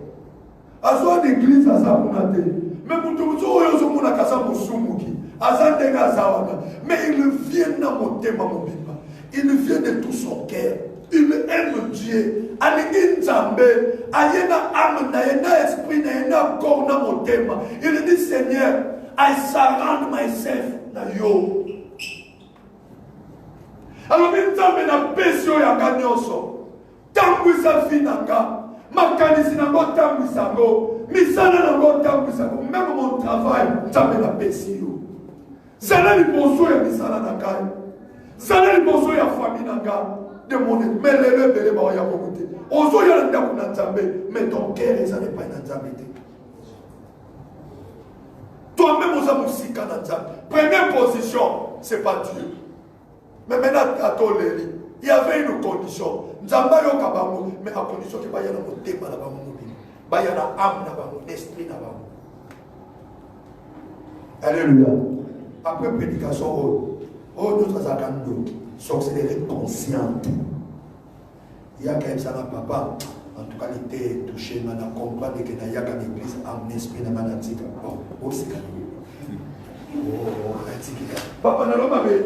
Azo une église à sa monate. Mais nous sommes une casa musumuki. Mais il vient dans mon thème, mon Bible. Il vient de tout son cœur. Il aime Dieu. Il Nzambe. Il a âme, il a esprit, il a corps dans mon thème. Il dit Seigneur, I surrender myself na yo. Alors Nzambe na pesio ya kanyoso. Tambwisa finanga. Makanisi nango tambwisa ngo. Misana nango tambwisa ngo. Même mon travail, Nzambe na pesio. Zala li bonso ya misala na kai. Zala li bonso ya famille na kai. De mon mais le bébé va y avoir monté. Ozo ya nda kuna Nzambe, mais ton cœur ça n'est pas une Nzambe. Toi-même oza musika na Nzambe. Première position, c'est pas Dieu. Mais maintenant à tolérer, il y avait une condition. Nzamba yo kabango, mais à condition que ba ya na motema na ba mobile. Ba ya na âme na ba esprit na ba. Alléluia. Après prédication, nous avons sorcellerie consciente. Il y a quand même ça, papa. En tout cas, il était touché, il a compris que il y a une église en esprit, il y a une église. Bon, c'est quand même. Papa, n'a pas vu.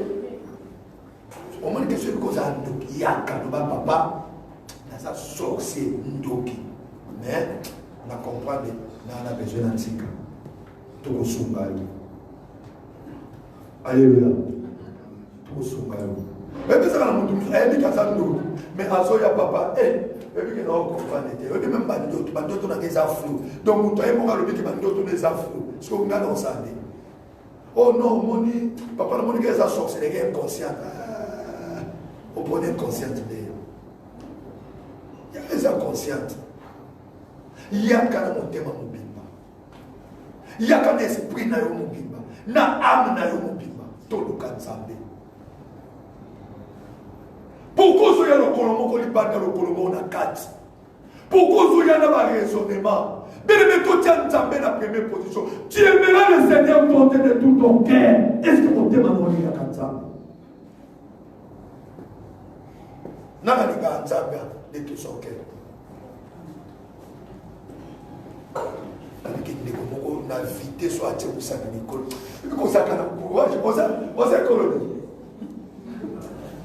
Au moins, qu'est-ce que ça a dit? Il y a quand même papa, il y a sorcier, mais on a compris, on a besoin d'un tigre. Tout le monde. Alléluia. Tout le monde. Mais ça va nous dire, elle dit qu'à ça nous. Mais à ça, il y a papa, elle, elle dit que nous comprenons. Elle dit même pas d'autres, pas d'autres, on a des afflux. Donc, nous avons dit que nous avons des afflux. Parce qu'on a dans ça. Oh non, mon dit, papa, nous avons dit que ça sort, c'est les gars inconscients. On peut être consciente d'ailleurs. Il y a des inconscientes. Il y a quand même un thème à mon bimba. Il y a quand même un esprit dans mon bimba. Na âme dans mon bimba. Tout le cas de Zambé. Pourquoi il y a le Colombo qui bat dans le Colombo, on a 4. Pourquoi il y a un raisonnement? Bien aimé, toi, tu as la première position. Tu aimeras le Seigneur monter de tout ton cœur. Est-ce que mon thème a monté à 4 ans? Nana liga nzambe de tout son cœur. Avec une découverte, on a vité sur la tête de sa Nicole. Et puis, on s'est courage, on s'est colonie.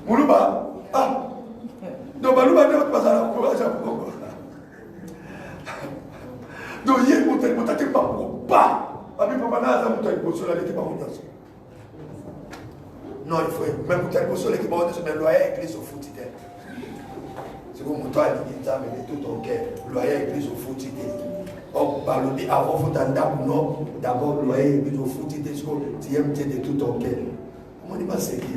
Moulouba, ah, donc Malouba ne va pas avoir courage à vous. Donc, il y a une montagne, montagne, pas. Avec papa, n'a pas montagne, pour cela, l'équipe en montagne. Non, il faut même montagne, pour cela, l'équipe en montagne, mais loyer église au foot. C'est comme mon toit, il dit, mais tout ton cœur, loyer église au foot. Oh, balobi avant faut t'entendre non d'abord loyer église au foot tu aimes Dieu de tout ton cœur. Comment dit pas c'est qui?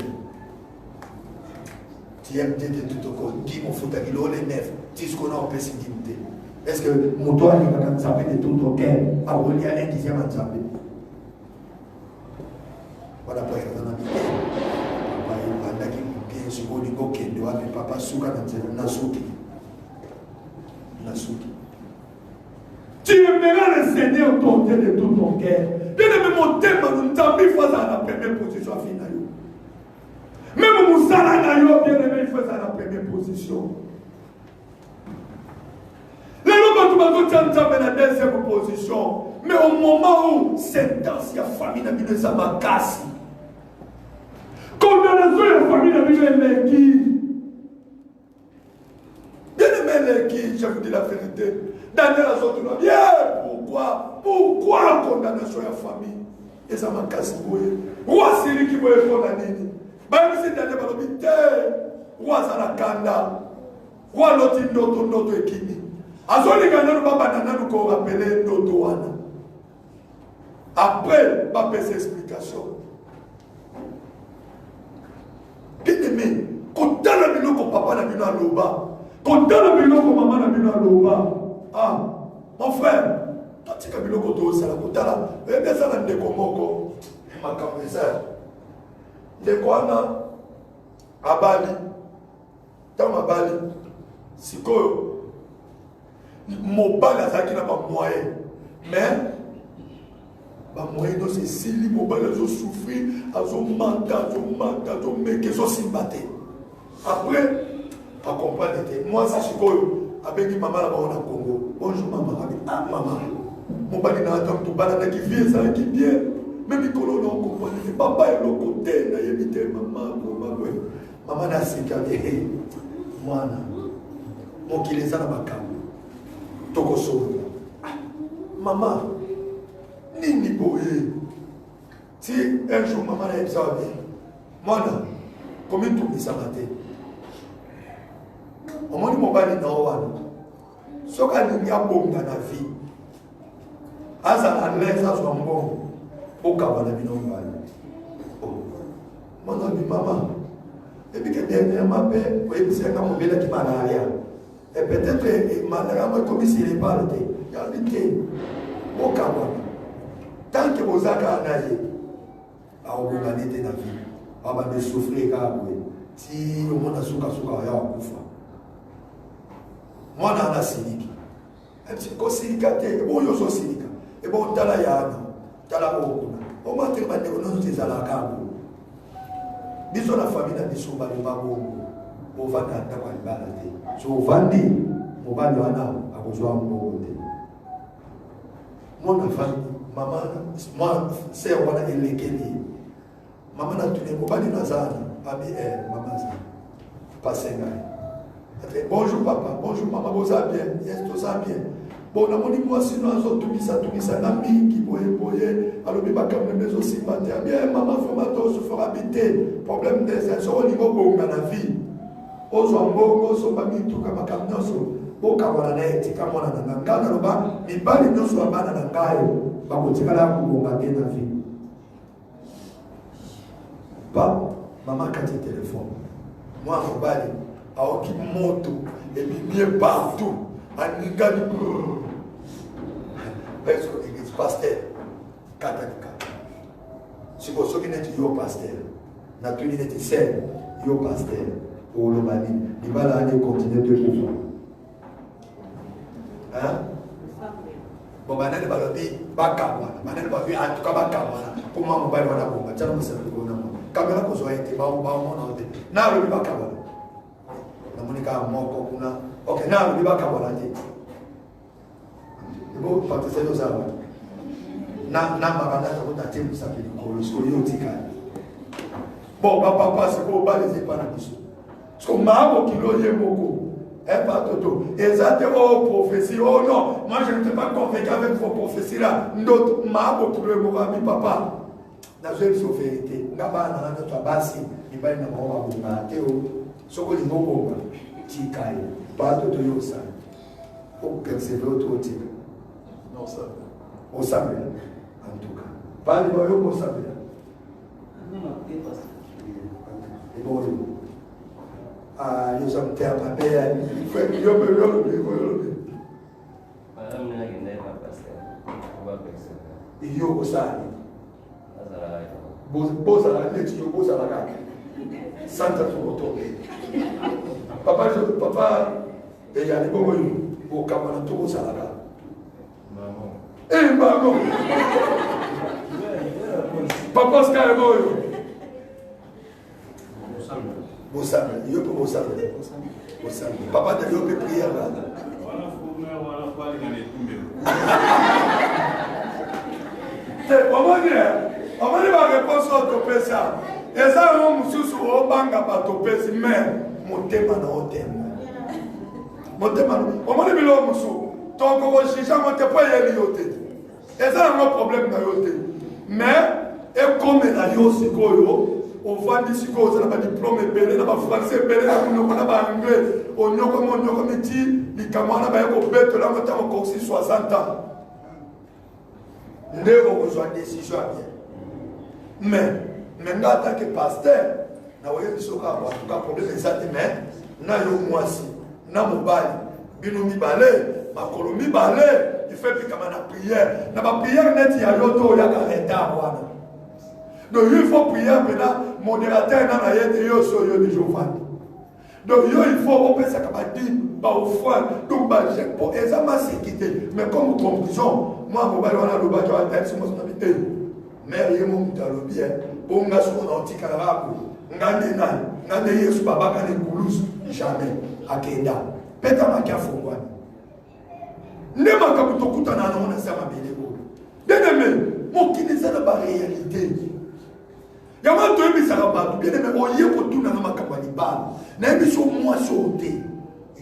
Tu aimes Dieu de tout ton cœur. Dis mon foot qui l'eau les neuf. Dis ce qu'on a en pessimité. Est-ce que mon toit il va quand s'appeler de tout ton cœur? À relier à un dixième en s'appeler. Voilà pour être dans la vie. Papa il va d'ailleurs bien sur le niveau qui doit mais papa souka dans nasuki. Nasuki. Tu aimeras le Seigneur ton Dieu de tout ton cœur. Bien-aimé, mon thème, nous t'avons fait à la première position finale. Même mon salaire, bien-aimé, il fait à la première position. Les gens qui ont la deuxième position. Mais au moment où sentence, il y a famille, il y a ma casse. Condamnation, il y a famille, il y a l'équipe. Bien-aimé, l'équipe, je vous dis la vérité. Daniel a sorti là. Bien, pourquoi condamnation à la famille? Et ça m'a cassé. Roi Syrie qui veut condamner. Même si Daniel va le dire, roi Zarakanda, roi Lotindo, notre équipe. Azoli Gana, nous qu'on rappelait notre wana. Après, pas faire explication. Bien aimé, quand tu as le biloko, papa n'a vu dans l'oba. Quand tu as le biloko, maman n'a vu dans l'oba. Ah, mon frère, toi tu as vu le côté où ça la côté là. Et bien ça n'a pas de comment ma caméra. De quoi na abali. Dans ma bali. Si quoi mon bal a ça qui n'a pas moyen. Mais ba moyen donc c'est si li mon bal a souffrir, a manta, mais que so sympathie. Après à comprendre moi ça c'est quoi avec maman là-bas on a Congo. Bonjour maman. Ah maman. Mon papa n'a pas tout banana qui vient ça qui vient. Même les colons on comprend. Papa est le côté na yebité maman maman n'a sécurité. Moi na. Mon qui les a na bakam. Toko so. Maman. Nini boye. Si un jour maman a ça moi na. Combien tout ça matin? On m'a dit mon papa est dans le ce qu'il y a bon dans la vie. À l'aise, à son bon. Au cas où on a mis nos balles. Mon ami, maman. Et puis que dernièrement, c'est un homme qui m'a l'arrière. Et peut-être que malheureusement, comme s'il n'est pas le il y a dit au cas où. Tant que vous avez un âge, à vous gagner dans la vie, à vous souffrir, si au monde a souka, il y a un coup. Moi, je suis un cynique. Je suis un cynique. Je suis un cynique. Et bon, tu as la yana. Tu as la okuna. Au moins, tu as dit la cabo. Disons la famille n'a dit souvent le babo. Au vent à ta balade. So, vandi, mon bal yana, à cause de mon côté. Mon enfant, maman, moi, c'est un peu de l'équilibre. Maman a tourné, mon bal n'a pas maman, passez là. Bonjour papa, bonjour maman, vous allez bien, yes, tout ça bien. Bon, on a dit moi sinon, tout ça, l'ami qui boye, alors il va quand même les aussi matin. Bien, maman, formateur, se fera habiter. Problème des au niveau bon dans la vie. Aux zombo, aux zombami, tout comme un camion, au camarade, tu comme on a dans le cas, il va les deux sur la banane dans le cas, il va continuer à vous gagner dans la vie. Pas, maman, quand tu téléphones, moi, mon bali. Alors qui monte et puis bien partout. En Nigani, parce que l'église pasteur, catholique. Si vous avez un pasteur, naturellement, c'est un pasteur pour le mani. Il va aller continuer de le faire. Hein? Bon, maintenant, il va le dire, Bakawana. Maintenant, il va dire, en tout cas, Bakawana. Comment on va le voir? Tiens, nous sommes le gouvernement. Caméra, vous avez été, bah, on a été. N'a le Bakawana. Monica moko kuna ok na liba kabala te ebo patese yo zawa na magana ta kota te musapi ko yo tika bon papa c'est ko ba les epana biso so maabo kilo ye moko pas toto ezate o prophétie oh non moi je ne t'ai pas convaincu avec vos prophéties là d'autres maabo kilo ye moko ami papa na je suis vérité ngaba na na to basi ibali na mawa ba te o soko lingo tika ye pas toto yo sa o perceber autre tika Non, ça. au Samuel en tout cas pas le yo au Samuel et bon ah yo sommes terre papa il faut que yo madame n'a rien à passer on va percevoir yo au Samuel azala boza la net yo boza la kaka santa sokoto papa et ya ni bongo yo o kamana to boza la kaka maman maman papa ska boyo Bossam, il y a pour Bossam. Papa de l'eau peut prier là. On va répondre à ton ça. Et ça, on va sur au banga par ton pèse, mais mon thème en thème. Mon thème on va dire l'homme sous. Donc, on va chercher mon thème pas y aller. Et ça, on a un problème dans le mais, et comme la yosi koyo, on va dire que vous avez un diplôme belé, na français belé, na anglais, on y a comme dit, les camarades ont bête là, on a 60 ans. Nous avons besoin de décision bien. Mais, maintenant, en tant que pasteur, nous avons un problème de santé, mais nous avons moi aussi, nous avons balé, binoumi balé, ma colonie balé, il fait plus comme la prière. La prière net, il y a l'auto, il y a un retard. Donc il faut prier maintenant, modérateur dans la yette, il y a des jours. Donc il faut on peut s'accaparer par au froid, donc j'ai pour examen sécurité. Mais comme conclusion, moi, je vais aller au bateau à tête, c'est mon habité. Mais il y a mon bien, pour nous, on a dit qu'à la ngande yesu baba kane kulusu jamais akenda peta makafungwa ne makabuto kutana na ona sama beleko bien-aimé mokinisa na ba réalité yama to ebisa ka ba bien-aimé oye ko tuna na makabali ba na ebiso mwasi ote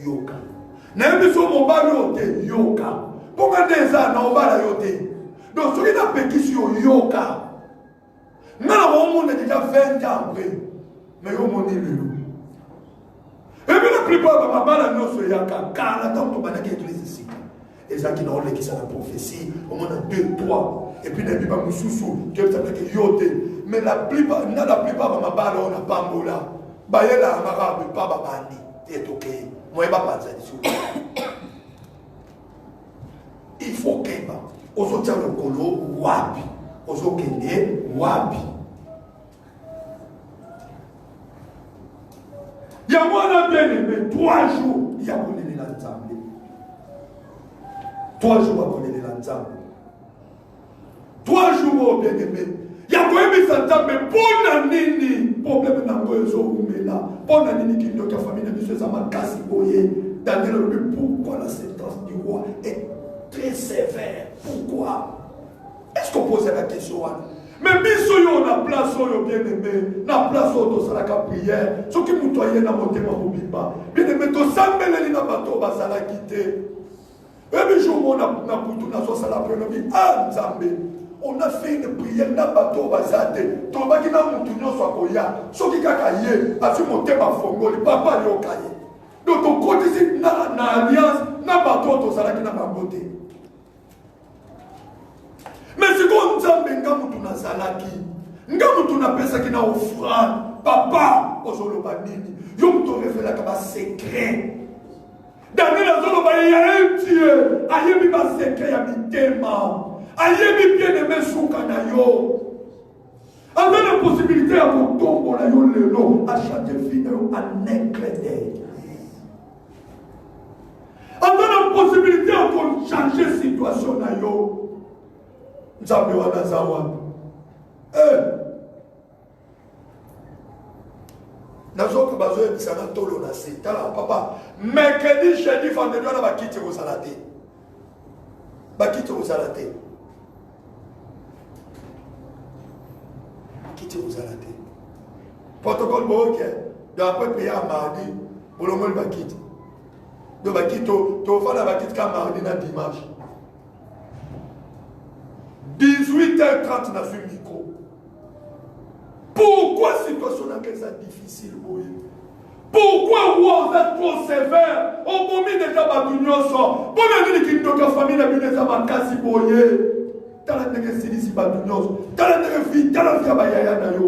yoka na ebiso mobali ote yoka ponga deza na obala yote donc soki na pekisi yoka ngala mo monde déjà 20 ans après mais au monde il et bien la plupart de ma bala non so yaka kana tant to banaki utilise ici et ça qui n'a pas qui ça la prophétie au moins 2 3 et puis les biba mususu que ça que yote mais la plupart de ma bala on a pambola bayela amarabe pas babandi et OK moi pas pas ça il faut que ba ozotia le kolo wapi ozokende wapi il y a moins bien-aimé 3 jours il y a connaît l'ensemble 3 jours à connaître l'ensemble 3 jours bien-aimé il y a quand même s'entendre pour nini problème nango ezomela pour nini qui donc la famille de monsieur ça m'a cassé boyer Daniel le pourquoi la sentence du roi est très sévère pourquoi est-ce qu'on pose la question mais biso yo na place oyo bien-aimé na place oyo salaka prière soki muto aye na motema mobimba bien-aimé to sambeleli na bato bazalaki te ebi jour na putu na sosala prenobi ah nzambe on a fait une prière na bato bazate to baki na mutu nyonso akoya soki kaka ye afi motema fongoli papa yoka ye donc to kotisi na alliance na bato to salaki na bangote. Mais c'est comme ça, ngamutu na zalaki, ngamutu na pesa ki na offrande, papa, ozolo banini, yom to révèle ka ba secret. Daniel ozolo ba ya un Dieu, ayebi ba secret ya mitema, ayebi bien aimé souka na yo. Avec la possibilité à mon tombeau na yo lelo, à chaque fin en éclaté. Avec la possibilité à changer situation na yo. Nzambe wana zawa nazoka bazoye bisana tolo na se tala papa mercredi jeudi vendredi on a bakiti ko salate bakiti ko salate bakiti ko salate protocole boke donc après payer à mardi pour le moins bakiti donc bakiti to fala bakiti ka mardi na dimanche 18h30 na sur micro. Pourquoi situation dans quelle c'est difficile pour eux? Pourquoi vous êtes trop sévère? Au moment déjà batunion sort. Pour me dire qu'il y a une famille qui est en kasi pour eux. T'as la négociation si batunion. T'as la négociation, t'as la vie à bayaya na yo.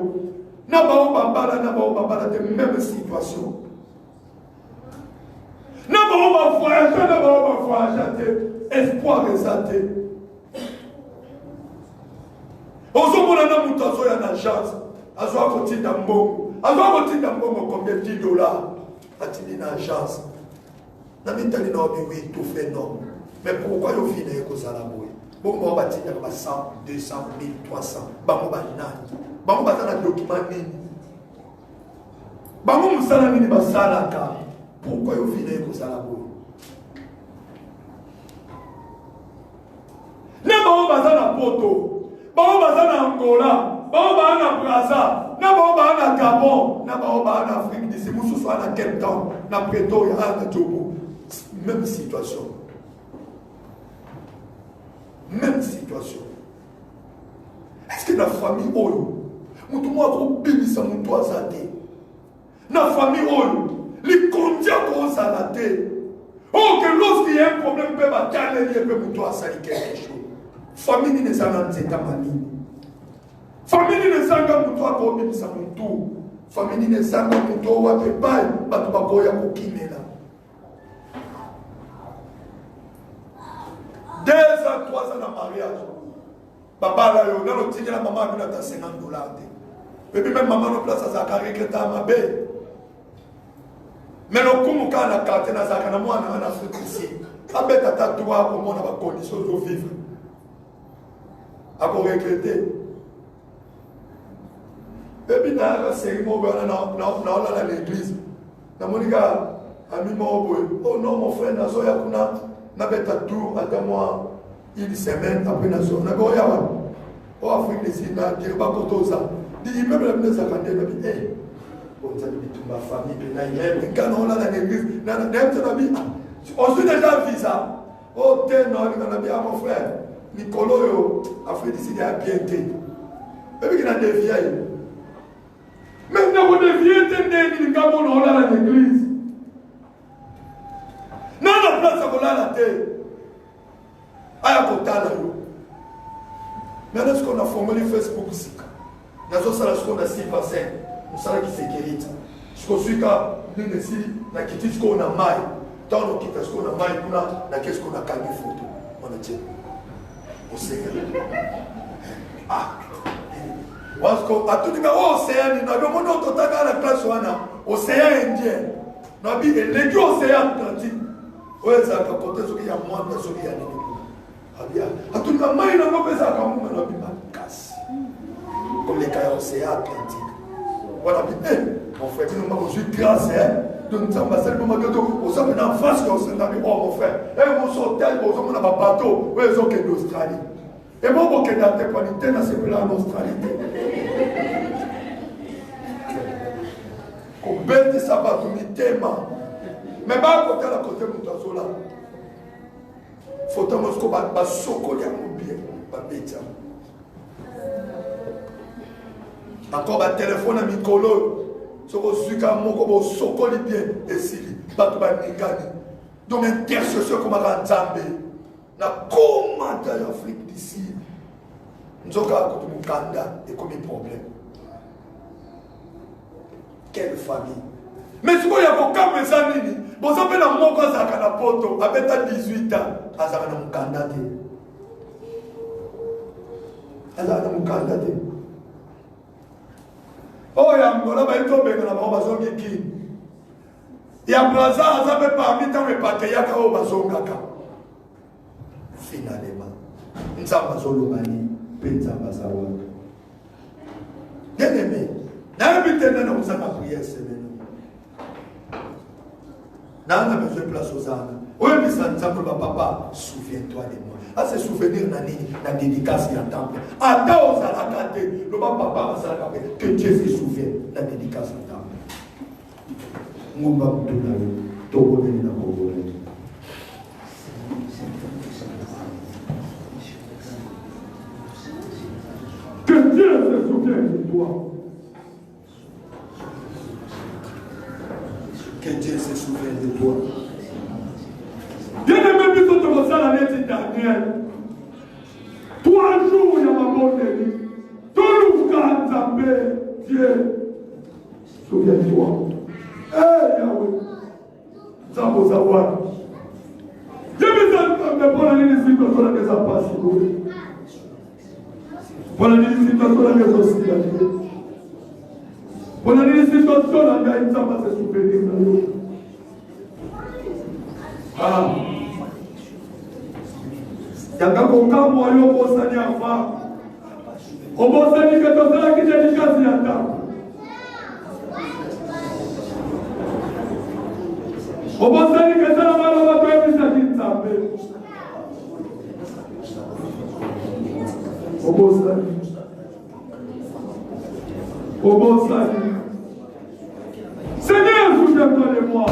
Na ba o babala de même situation. Na ba o voyager, espoir exalté. Ozomona na mutu azoya na agence azoa kotinda mbongo combien de $10 atindi na agence na mitali na obi oui tout fait non mais pourquoi yo fina ekozala boye bongo batinda ba 100 200 1000 300 bango banani bango batana document nini bango musala nini basalaka pourquoi yo fina ekozala boye ne bango bazana poto bao bazana Angola, bao bazana Brazza, na bao bazana Gabon, na bao bazana Afrique du Sud, mususu na Cape Town, na Pretoria, na Jobo. Même situation. Même situation. Est-ce que la famille Oyo, mutu mo ko bimisa mutu azate. Na famille Oyo, li kondia ko salate. Oh que lorsqu'il y a un problème peut battre les peut mutu asali quelque chose. Famille ne s'en a mani. Famille ne s'en a pas mutu. Famille ne s'en a mutu. Wa pepai batu bakoya kokimela. 2 ans, 3 ans de mariage. Papa là yo, dans le ticket la maman a mis à $50. Et puis même maman no place à Zakari qui était ma belle. Mais le coup mon cas la carte na Zakana moi na Afrique ici. Abet tata toi comment on a pas conditions de vivre. À vous regretter. Et puis, dans la cérémonie, dans l'église, dans mon gars, ami oh non, mon frère, n'a pas de tour, attends-moi, une semaine après, n'a pas oh, Afrique des Sud, n'a pas de ça. Il même les Zakandé, il a dit, hé, on s'est dit, toute ma famille, quand on a dans l'église, on suit déjà visa. Oh, t'es non, il a dit, ah, mon frère. Nicolo a fait décider à bien été. Et puis il a dévié. Maintenant, vous déviez, il y a dans l'église. Non, la place à la terre. À côté là. Maintenant, ce qu'on a formé Facebook, c'est que nous avons ce qu'on a 6%. Nous avons qui sécurité. Ce qu'on suit, nous avons quitté ce qu'on a maille. Tant qu'on quitte ce qu'on a maille, nous avons qu'est-ce qu'on a gagné photo. On a dit. Ah, parce que à tout niveau océan, nous avons monté au total dans la classe océan Indien. Nous avons dit les deux océans Atlantique. Oui, ça a côté ce qu'il y a moins de ce qu'il y a. À tout niveau, il y a un peu ça comme nous avons casse. Comme les cas océan Atlantique. Voilà, mon frère, nous avons eu grâce, donc nous avons passé le moment que nous avons en face de l'Australie. Oh mon frère, et mon hôtel, nous avons un bateau, où ils ont que l'Australie. Et moi, je suis en qualité dans ce pays-là en Australie. Qu'on bête de sa bateau, mais pas à côté de la côté de mon là. Il faut que nous ayons un soco, encore un téléphone à Mikolo. Ce que je suis comme un soco bien et Sili. Donc, intercession comme un Zambé. Na commandé l'Afrique d'ici. Nous avons un candidat et comme un problème. Quelle famille. Mais ce qu'il y a beaucoup de familles, vous avez un mot comme ça, avec 18 ans, vous avez un candidat. Vous avez un candidat. Oh, il y a un candidat, il y a un candidat. Il y a un candidat, il y a un candidat, il y a un candidat. Finalement, nous avons Zolomani, Penzamba Zawa. Bien aimé, nous avons une prière semaine. N'a besoin de place aux ânes. Oui, mais ça nous appelle papa, souviens-toi de moi. À se souvenir la dédicace à temple. À ta aux alakate, le papa va s'arrêter. Que Dieu se souvienne la dédicace à temple. Mon papa, tout le monde. Que Dieu se souvienne de toi. Que Dieu se souvienne de toi. Bien-aimé, puis tout comme ça l'année dernière. 3 jours, il y a ma bonne nuit. Tout le monde a Dieu. Souviens-toi. Eh, Yahweh. Ça faut savoir. Je me sens pour la situation dans les appareils. Pour la situation dans les hospitalités. Pour la situation dans les gens qui se souviennent. Ah. Yaka koka moyo bosani afa. Obosani katosala kijani kazi yata. Obosani katala mara watu ebisa kintambe. Obosani. Seigneur, souviens-toi de moi.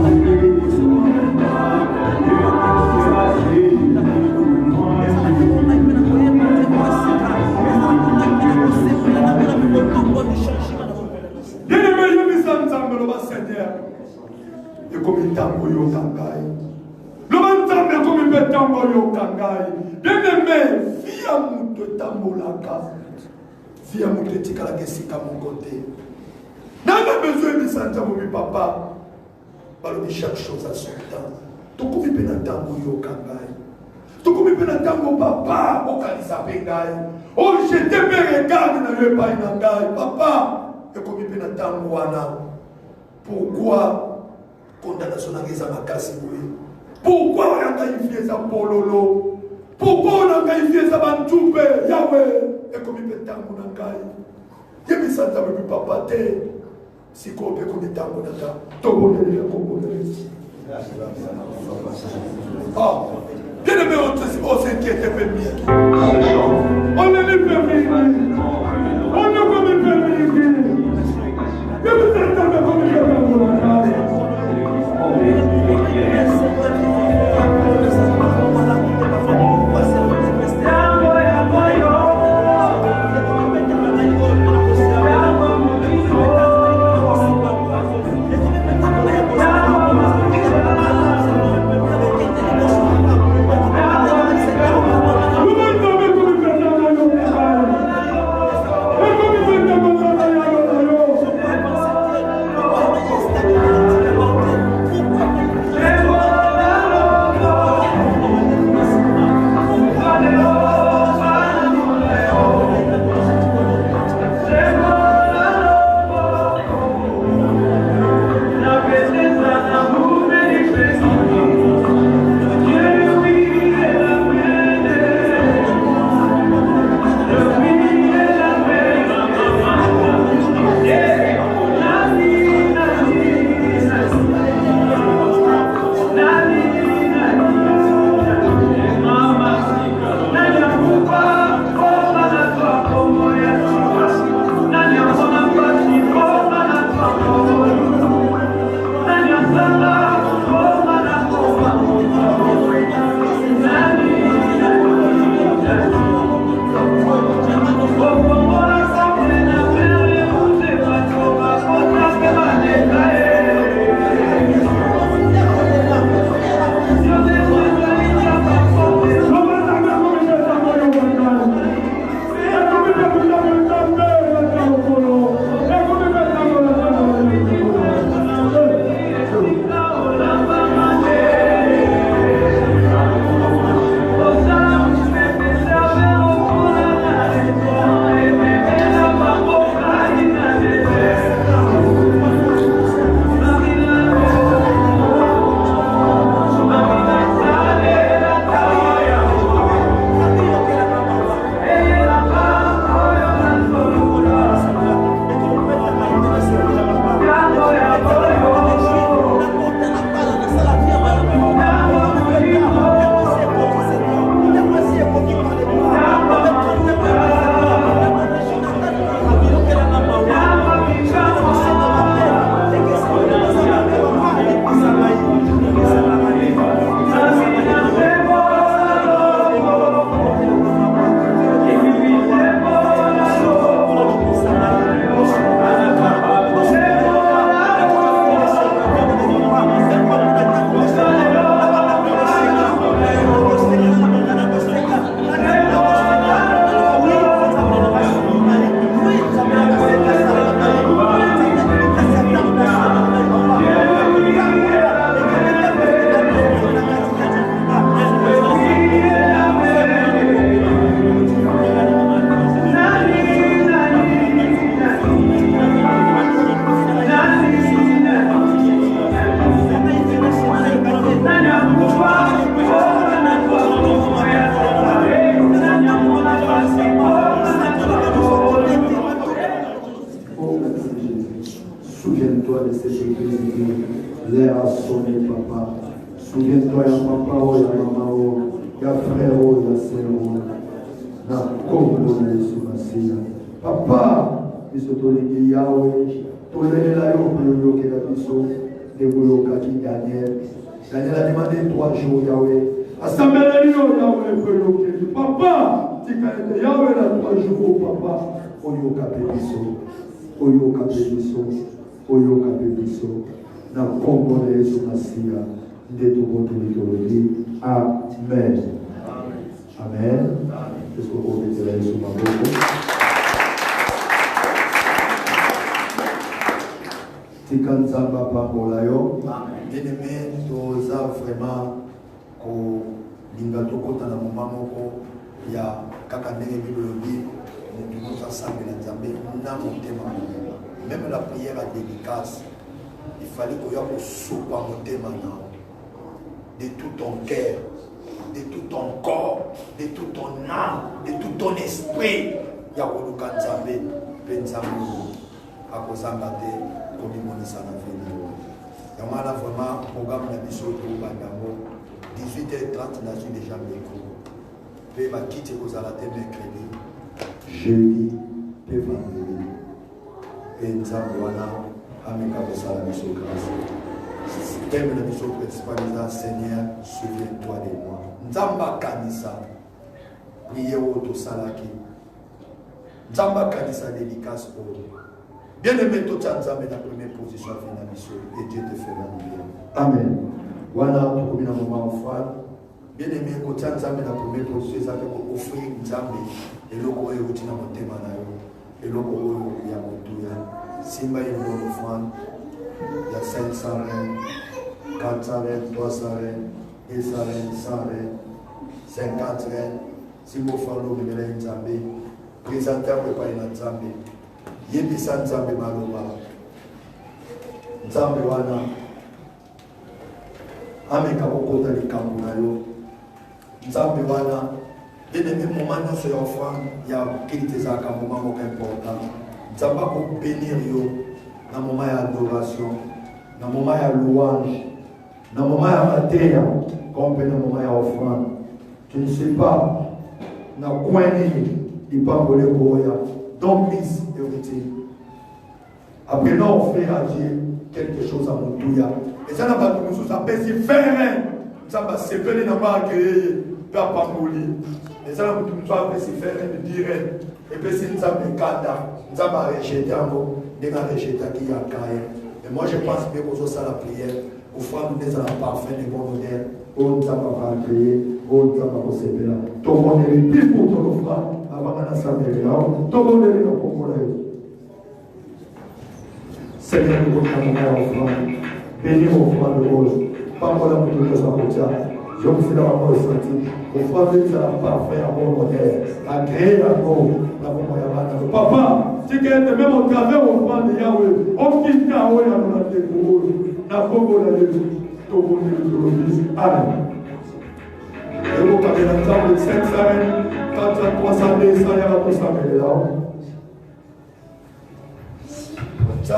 Thank you. ntango yoka ngai. Loba nzambe komi mpe ntango yoka ngai. Bien-aimé, via mutu etambolaka. Via mutu etikalaka esika moko te. Nanga besoin ebisa nzambe mi papa. Balobi chaque chose à son temps. Tokomi mpe na ntango yoka ngai. Tokomi mpe na ntango papa okanisa mpe ngai. Oh, jete mpe regarde na yo epai na ngai. Papa, ekomi mpe na ntango wana. Pourquoi condamnation na ngeza makasi boye? Pourquoi on a qualifié ça pololo? Pourquoi on a qualifié ça bantupe? Yahweh, ekomi mpe ntango na ngai. Yebisa nzambe mpe papa te. Siko mpe komi ntango na ngai. Tobonele kobonele. Ah, bien aimé, on s'inquiète un peu mieux. On ne les permet pas. On ne commet pas mieux. Je vous attends comme je veux. Souviens-toi de cette église, l'air a sonné, papa. Souviens-toi, il y a papa, il y a maman, il y a frère, il y a sœur, il y a Congo, papa, il se tourne Yahweh, tourne là, il Daniel a demandé 3 jours, Yahweh. Assemblée, Yahweh, papa, tu as Yahweh là 3 jours, papa. Oyoka Pébiso, Oyoka Pébiso, Oyoka Pébiso, na kombo na Yesu Masia nde tobondeli tolobi amen. Amen. Est-ce que vous pouvez dire Yesu maboko? Tika nzamba pambola yo. Bien-aimé, toza vraiment kolinga tokota na moma moko ya kaka ndenge biologie mutu moza sambela nzambe na motema. Même la prière à dédicace, il fallait qu'on y ait un soupa maintenant. De tout ton cœur, de tout ton corps, de tout ton âme, de tout ton esprit. Il y a un Nzambe, Benzamou, à Kozangate, comme il m'a dit ça dans la vie. Il y a vraiment un programme de mission de Bandango, 18h30, là, j'ai déjà micro. Puis, va quitter Kozalate mercredi, jeudi, puis vendredi. Et Nzambe, voilà, Amika Kozala, mission grâce. Thème de la mission principale, Seigneur, souviens-toi de moi. Nzamba Kanisa, priez au Tosalaki. Nzamba Kanisa, dédicace au. Bien aimé, tout ça, Nzamba est la première position à la mission et Dieu te fera du bien. Amen. Voilà, tout comme un moment en foi. Bien aimé, tout ça, Nzamba est la première position, ça fait offrir Nzamba et l'oko est routine à mon thème et l'oko est à mon tour. Simba est une bonne offrande. Il y a 500 reines, 400 reines, 300 reines, 200 reines, 100 reines, 50 reines. Si vous faites le numéro de Nzambe, présentez vous pas une Nzambe. Yebisa Nzambe Maloba. Nzambe wana. Ameka kokota likambo na yo. Nzambe wana. Bien aimé moment nous se offrande, il y a qualité za ka moment important. Nzamba ko bénir yo. Dans le moment d'adoration, dans le moment de louange, dans le moment de materia, comme dans le moment d'offrande. Tu ne sais pas, dans le coin il pas voler Goya. Donc, miss everything. Après, là, on fait à Dieu quelque chose à mon touya. Et ça n'a pas de chose, ça peut se faire. Ça va se faire, n'a pas créé, pas pamboli. Et ça n'a pas de se faire, dire. Et puis, si nous avons un cadre, nous avons rejeté un mot. Et moi je pense que vous avez la prière, vous faites des parfums de bon modèle, vous ne savez pas prier, vous ne savez pas recevoir. Tout le monde est plus pour ton offrande, avant de s'amener là, tout le monde est là pour moi. Seigneur, nous vous avons offrande, bénis vos offrandes de rose, pas pour la moto de sa route. Je vous fais la mort senti. Vous faites ça parfait à bon modèle, à créer la mort, la mort. Papa, si quelqu'un même au travers au plan de Yahweh, on quitte Yahweh à nous la découvrir. N'a pas beau la découvrir. Tout le monde est Amen. Et vous avez l'ensemble de 5 semaines, 400, 300, 200, il y a tout ça, mais là. Ça,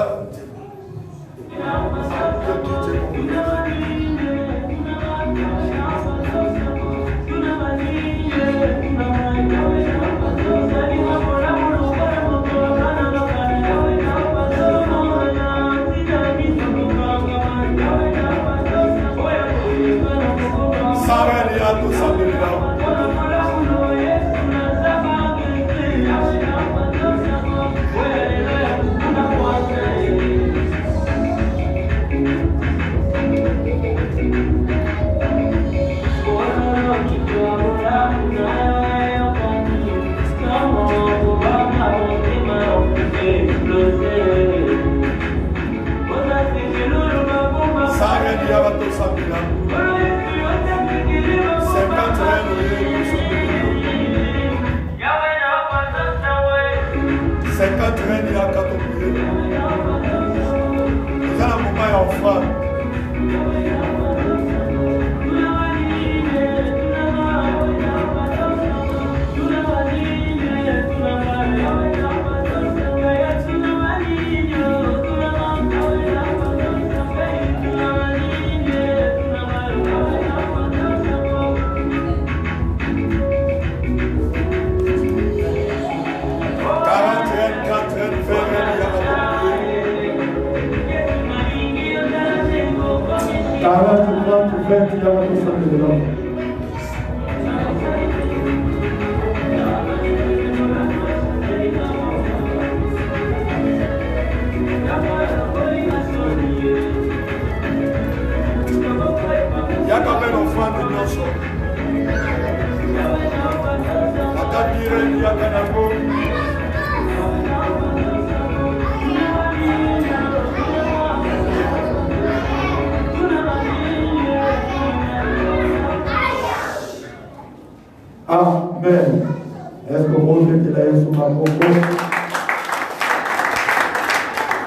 Est-ce que vous voulez que la Yesu maboko?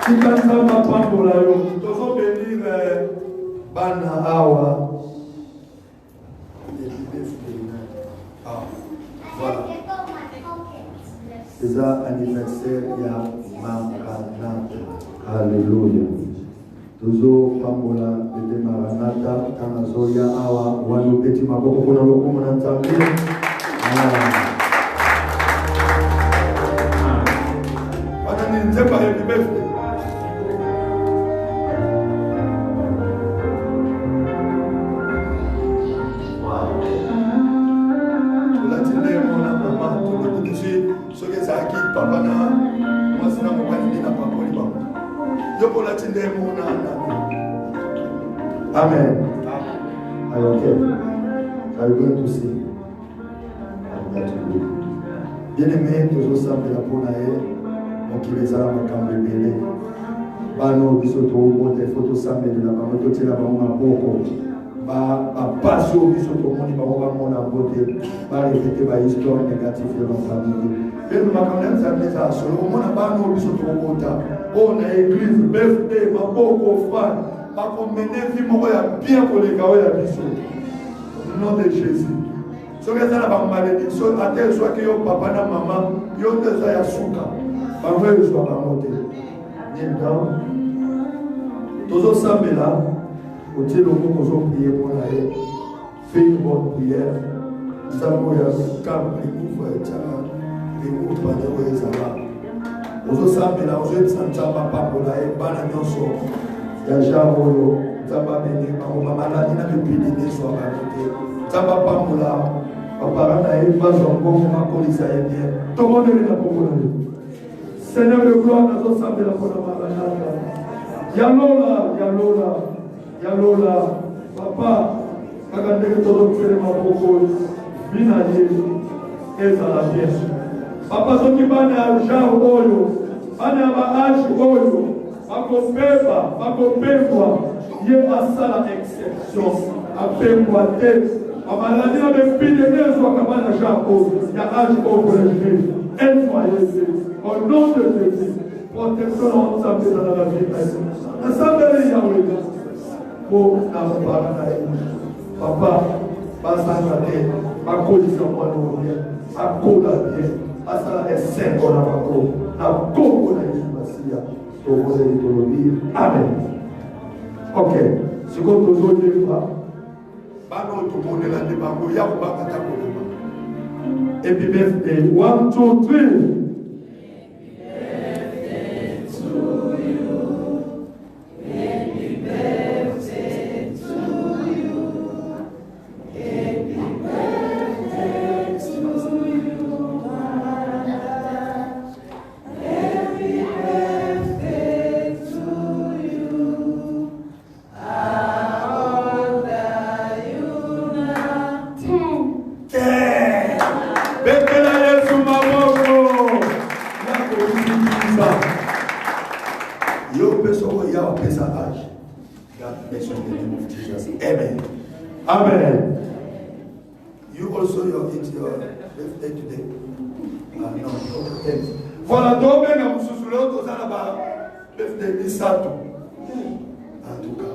Si quelqu'un m'a pas pour la yo, nous allons bénir Bana Awa. Voilà. C'est ça anniversaire il y a Maranatha. Alléluia. Toujours Pambola de Maranatha, Tanazoya Awa, Wano Petit Maboko, Ponamoko, Manantambi. Happy birthday. Amen. Are you okay? Are you going to sing? I'm glad to go. Bien-aimé, toujours samedi la ponae, mon qui les a la makambe bele. Bano bisoto monte photo samedi la mamoto tela ba ma boko. Ba passo bisoto moni ba mona bote. Ba répéter ba histoire négative dans la famille. Bien makambe ça mais ça solo mona bano bisoto monta. On a église birthday ma boko fan. Pas qu'on mène vie moko ya bien pour les gawa ya biso. Au nom de Jésus. Ce que ça la malédiction à tel soit que yo papa na maman yo déjà ya souka. Ba vrai soit ba monter. Maintenant toujours ça mais là au tiers le mot qu'on prier pour la fait une bonne prière. Ça moi ya calme les mouvements ça les mouvements de ça là. Toujours ça mais là on veut sentir papa pour la bana nyonso. Yaja Moyo, Zamba Beni, Mama Ladina Pépini, soit Baroté, Zamba Pamula, Papa Ranaï, Bazongo, Makolisa et bien. Tout le monde est là pour vous. Seigneur de gloire, nous avons salué la Maranatha. Yalola, Yalola, Yalola, Papa, Kagande tout le monde ma beaucoup, Binadi, et à la pièce. Papa, ce qui va à Jean Oyo, Bana Mahash Oyo. Bakopeba, bakopebwa, ye asala exception, apebwa te. Amaladi na bepide nezo akabana jako, ya âge au projet, envoyez-le, au nom de Jésus, protection ensemble dans la vie. Ensemble Yahweh, pour la parole, papa, basangate, bakolisa mwana oye, akola bien, asala esengo na bako, na koko na Yesu Amen. Ok. Ce qu'on peut dire, tout le monde est là, et puis, birthday. 1, 2, 3. Amen. You also it's your birthday today. No, thanks. Voilà, donc on a soufflé autour de la birthday Misato. En tout cas.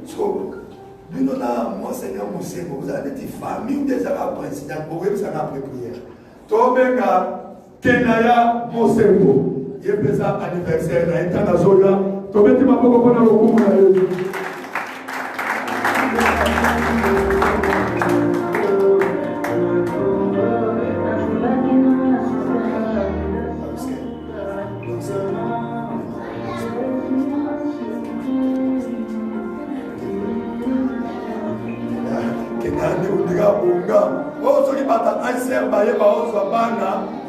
So, nous avons mon Seigneur Mousségo, vous avez des familles ou des arabes présidents, pour eux, ça n'a pas prière. Tobenga Kenaya Mousségo. Il y a un anniversaire, il y a un Zoya. Tobeti Maboko pour le coup.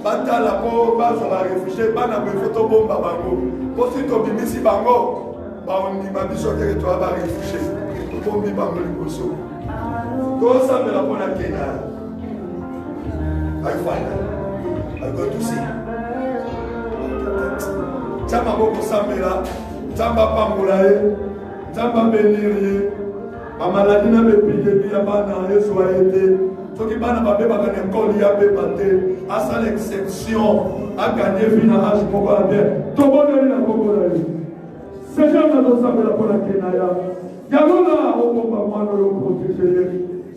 Batala po bazo ba réfugié bana ko photo bomba bango posi to bimisi bango ba on di mabiso territoire ba réfugié to bombi bango liboso to sambe la pona Kenya. I go to see Tamba boko samela Tamba pamulae Tamba beniri Mama Ladina be pide bi bana Yesu a été soki bana babebaka na ekole ya beba te asala exception aganye vi na age moko ya bien toboneli na kombo na ye seigneur nazosambela mpo na kena ya yalola obomba mwana oyo protege ye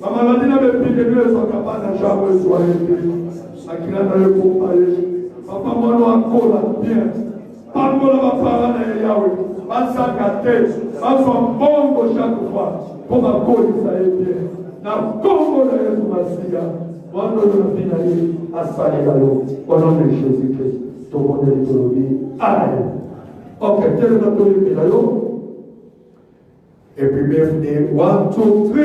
bamaladi na bepike nio ezwaka bana jambo ezwa ye te akila na ye bomba ye papa mwana akola bien pambola bapara na ye yawe basaka te bazwa mbongo chaque fois mpo bakolisa ye bien na kombo na yesu masiya mwana oyo na vi na ye asalela yo au nom de jésus christ tobondeli tolobi amen. Ok, telema toyembela yo et puis birthday 1 2 3.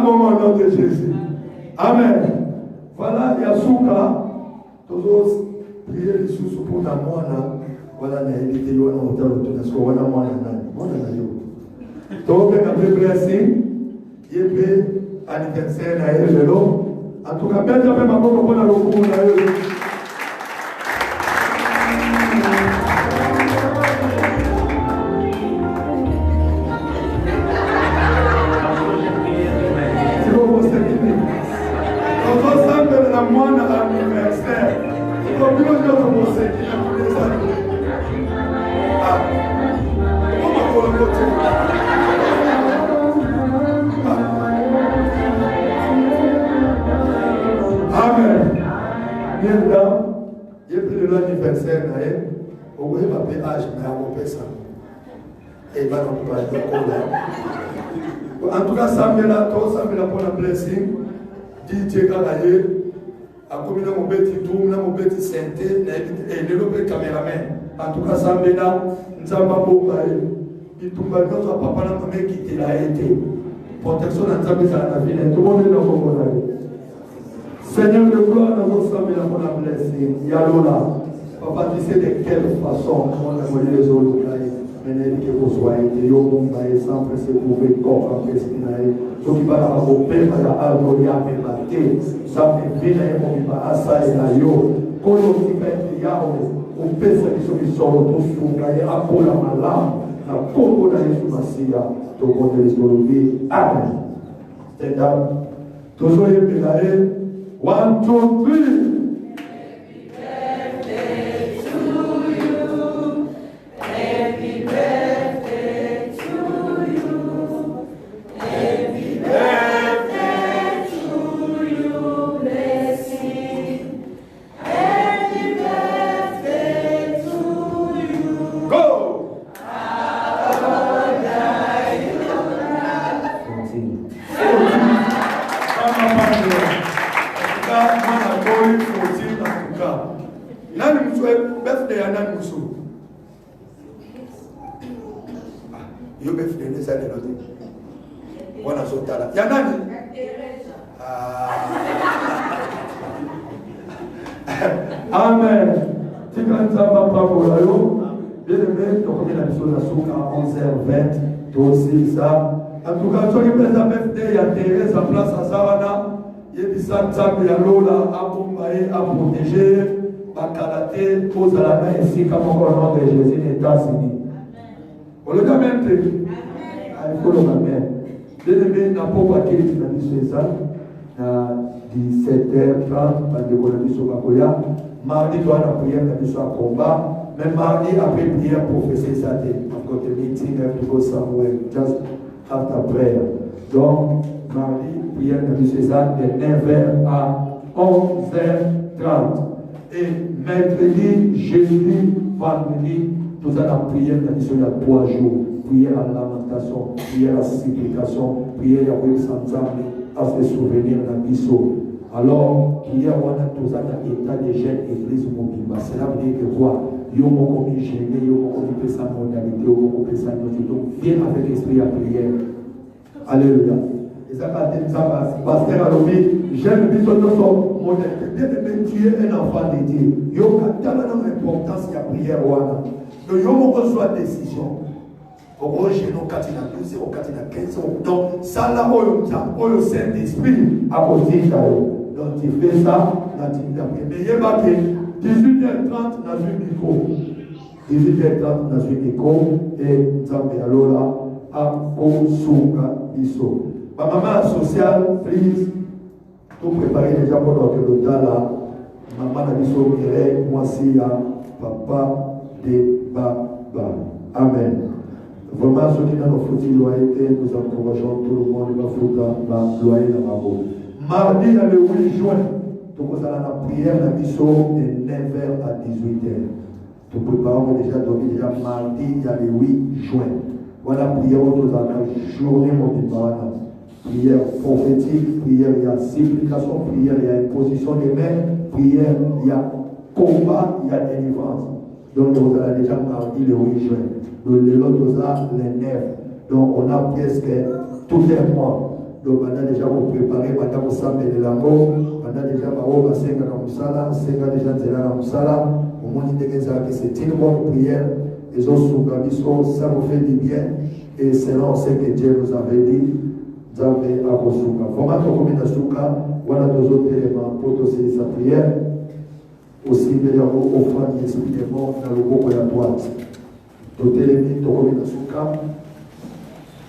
Au nom de Jésus. Amen. Voilà, Yasuka. Tous prier les sous pour la moine. Voilà, il y a des vidéos dans l'hôtel. Est-ce qu'on a moine? Moine, donc, on a blessing. Il y a anniversaire à elle. En tout cas, bien, j'avais ma bonne pour la recours. En tout cas, Samuela pour la blessing. DJ Kagaye, a commis mon petit tour, mon petit santé, et le caméraman. En tout cas, Samuela, nous avons beaucoup. Il tombe notre papa, la maman qui l'a été. Protection dans sa vie, la vie, tout le monde est dans mon monde. Seigneur de gloire, nous avons Samuela pour la blessing. Yalola, papa, tu sais de quelle façon on a volé les autres. Que vous soyez, que vous soyez sans se trouver corps en Christinaï. Ce qui va la roper, va la adorer, à me battre. Ça me vient à mon va à ça et à yo. Quand on dit que yao, on peut se solution, on trouve à pour la malade, la Congo de Jésus Massia, tout le monde de l'histoire. Amen. Stand up. Toujours les pédalés. 1, 2, 3. Amen. Tu quand ça va pas pour la yo, bien aimé, donc on est la mission de la souka à 11h20, toi aussi ça. En tout cas, tu as la BFD, il y a Thérèse en place à Savana, il y a des Santam, il y a Lola à bombarder, à protéger, à karaté, pose à la main ici, comme encore le nom de Jésus des États-Unis. On le dit même, il faut le main. Bien aimé, n'a pas qu'il est dans l'issue ça. 17h30, de l'économie sur Makoya. Mardi, doit la prière dans l'histoire combat. Mais mardi, après prière, professeur Sate. Après le meeting, to go somewhere, just after prayer. Donc, mardi, prière dans l'histoire de 9h à 11h30. Et mercredi, jeudi, vendredi, tout ça, la prière dans l'histoire de 3 jours. Prière à lamentation, prière à supplication, prière à Web Santam, à se souvenir d'un biseau. Alors, hier, on a tous un état de jeunes église mobile. Cela veut dire que quoi? Yo moko mi gêné, yo moko mi fait sa modalité, yo moko fait sa notion. Donc, viens avec l'esprit à prière. Alléluia. Et ça va être ça, pasteur Alobi, j'aime bien son modèle. Bien aimé, tu es un enfant de Dieu. Yo katala dans l'importance de la prière. Donc, yo moko soit décision. Au géno 4 na 12, au 4 na 15. Donc, ça là, au Saint-Esprit, à côté de ça. Donc, tu fais ça, là, tu fais après. Mais il y a 18h30 dans une micro. 18h30 dans une micro. Et nous avons alors là, à Kosuga Biso. Ma maman sociale, please, tout préparer déjà pour notre l'hôtel là. Maman a Biso, moi aussi, papa de Baba. Amen. Vraiment, ceux qui ont foutu loyauté, nous encourageons tout le monde à foutre la loyer dans ma peau. Mardi, le 8 juin, nous allons la prière de mission de 9h à 18h. Nous préparons déjà donné déjà mardi, il y a le 8 juin. Voilà, prière, nous allons la journée mobilisation. Prière prophétique, prière, il y a supplication, prière, il y a imposition des mains, prière, il y a combat, il y a délivrance. Donc, nous allons déjà mardi, le 8 juin. Le lot nous a les 9. Donc, on a presque tout un mois. Donc, on a déjà préparé, madame Osambe de Lango, on a déjà Maroba Senga Kamusala, Senga déjà Zela Kamusala, au monde de que c'est une bonne prière. Ils ont sous-gabiso, ça vous fait du bien. Et selon ce que Dieu nous avait dit, vous avez à Kosuka. Comment tu communes à Souka, voilà nos autres éléments pour aussi sa prière. Aussi, d'ailleurs, offrande expliquement dans le groupe de la droite. Tout élément, tu communes à Souka.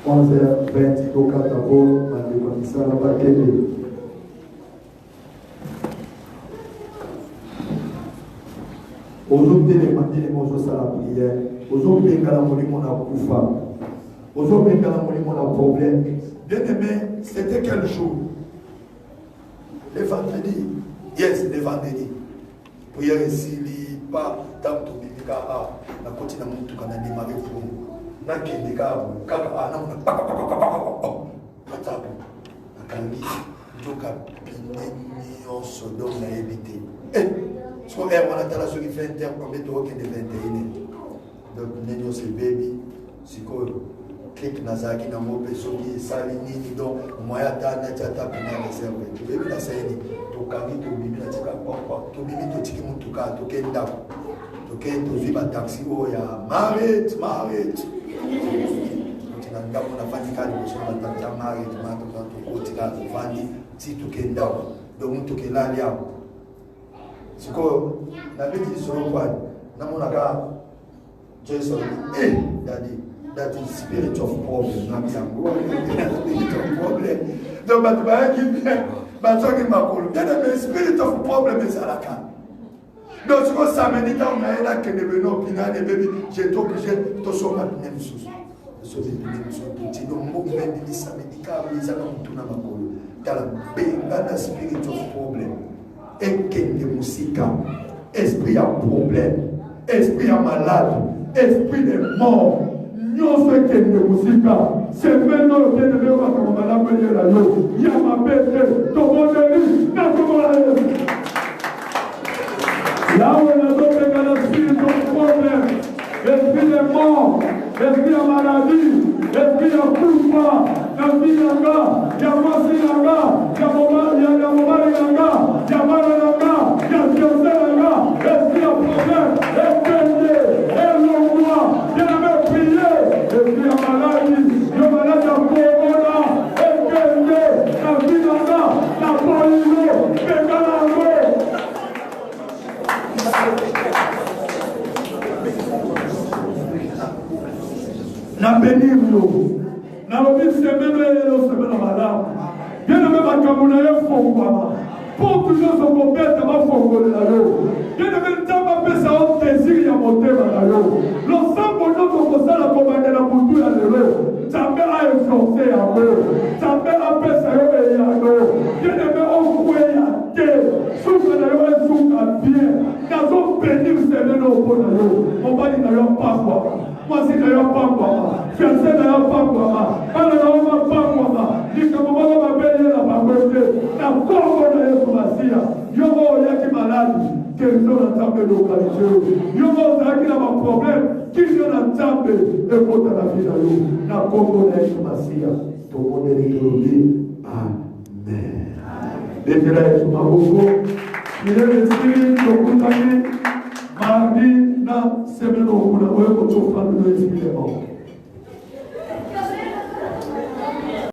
11h20, au Katabo, Madame Commissaire, la Bakébé. Aujourd'hui, les matins, les mots à la prière. Aujourd'hui, les gens ont un pouvoir. Aujourd'hui, les gens ont un problème. Bien aimé, c'était quel jour? Le vendredi. Yes, le vendredi. Prière ici, pas tant de biblique à la continent de tout Canada, démarré pour nous. Nakende kabo kaka anaona patapo akangi toka pinenyo sodom na ebité so wana tala so ki fait terre comme to ke de 21 donc nenyo se baby siko click nazaki na mope so ki sali nini donc moya dana tata pina reserve to baby na saini to kangi to bibi na tika kwa to bibi to tiki mutuka to kenda to kendo ziba taxi o ya married tunanga unafanya kazi kusoma tafuta mali tunato kutika kufanya si tukenda ndio mtu kilali hapo siko na biti sio kwa namuna ka Jason that is spirit of problem na msango spirit of problem ndio batu baaki bataki makulu ndio spirit of problem is alaka. Donc, si vous savez que vous avez que des opinions, des bébés, j'ai tout obligé de se mettre même chose. De se mettre même chose. Donc, vous pouvez dire que ça me dit que vous avez tout dans ma colle. Dans la spirit of problem. Et que de musique, esprit à problème, esprit à malade, esprit de mort. Nous sommes que de musique. C'est maintenant que nous devons faire comme madame Dieu. Il y a ma bête, ton bon Dieu, n'a pas là où on a donné l'esprit de problème, l'esprit de mort, l'esprit de maladie, l'esprit de pouvoir, l'esprit de gars, il y a Massi Langa, il y a Momari Langa, il y a Mara Langa, il y a Diosé Langa, l'esprit de problème, l'esprit et le roi, il y a même prié, l'esprit de maladie, le malade de Corona, l'esprit de Langa, la polio, Pégalango. Na benimlo na obi semeno elo semeno madame bien même bakamuna yo fongwama pour toujours se compter ma fongolela yo bien même tamba pesa o désir ya motema na yo l'ensemble de kosala komanda na butu ya lelo tambe a exaucer ya mo tambe a pesa yo ya no bien même o kweya te souka na yo souka bien nazo bénir semeno pona yo mobali na yo pakwa. Moi, c'est d'ailleurs pas moi. Fiancé d'ailleurs pas moi. Pas d'ailleurs pas moi. likambo moko babeli na bango te na kombo na Yesu Masiya yoko oyaki maladi kelso na Nzambe lokalise yo yoko ozalaki na baproblème kilio na Nzambe ekota na vie na yo na kombo na Yesu Masiya tomoneli tolobi amen. Letela Yesu maboko milele esili tokutani mardi na semaine okuna oyo kotofanda no esprit de mort.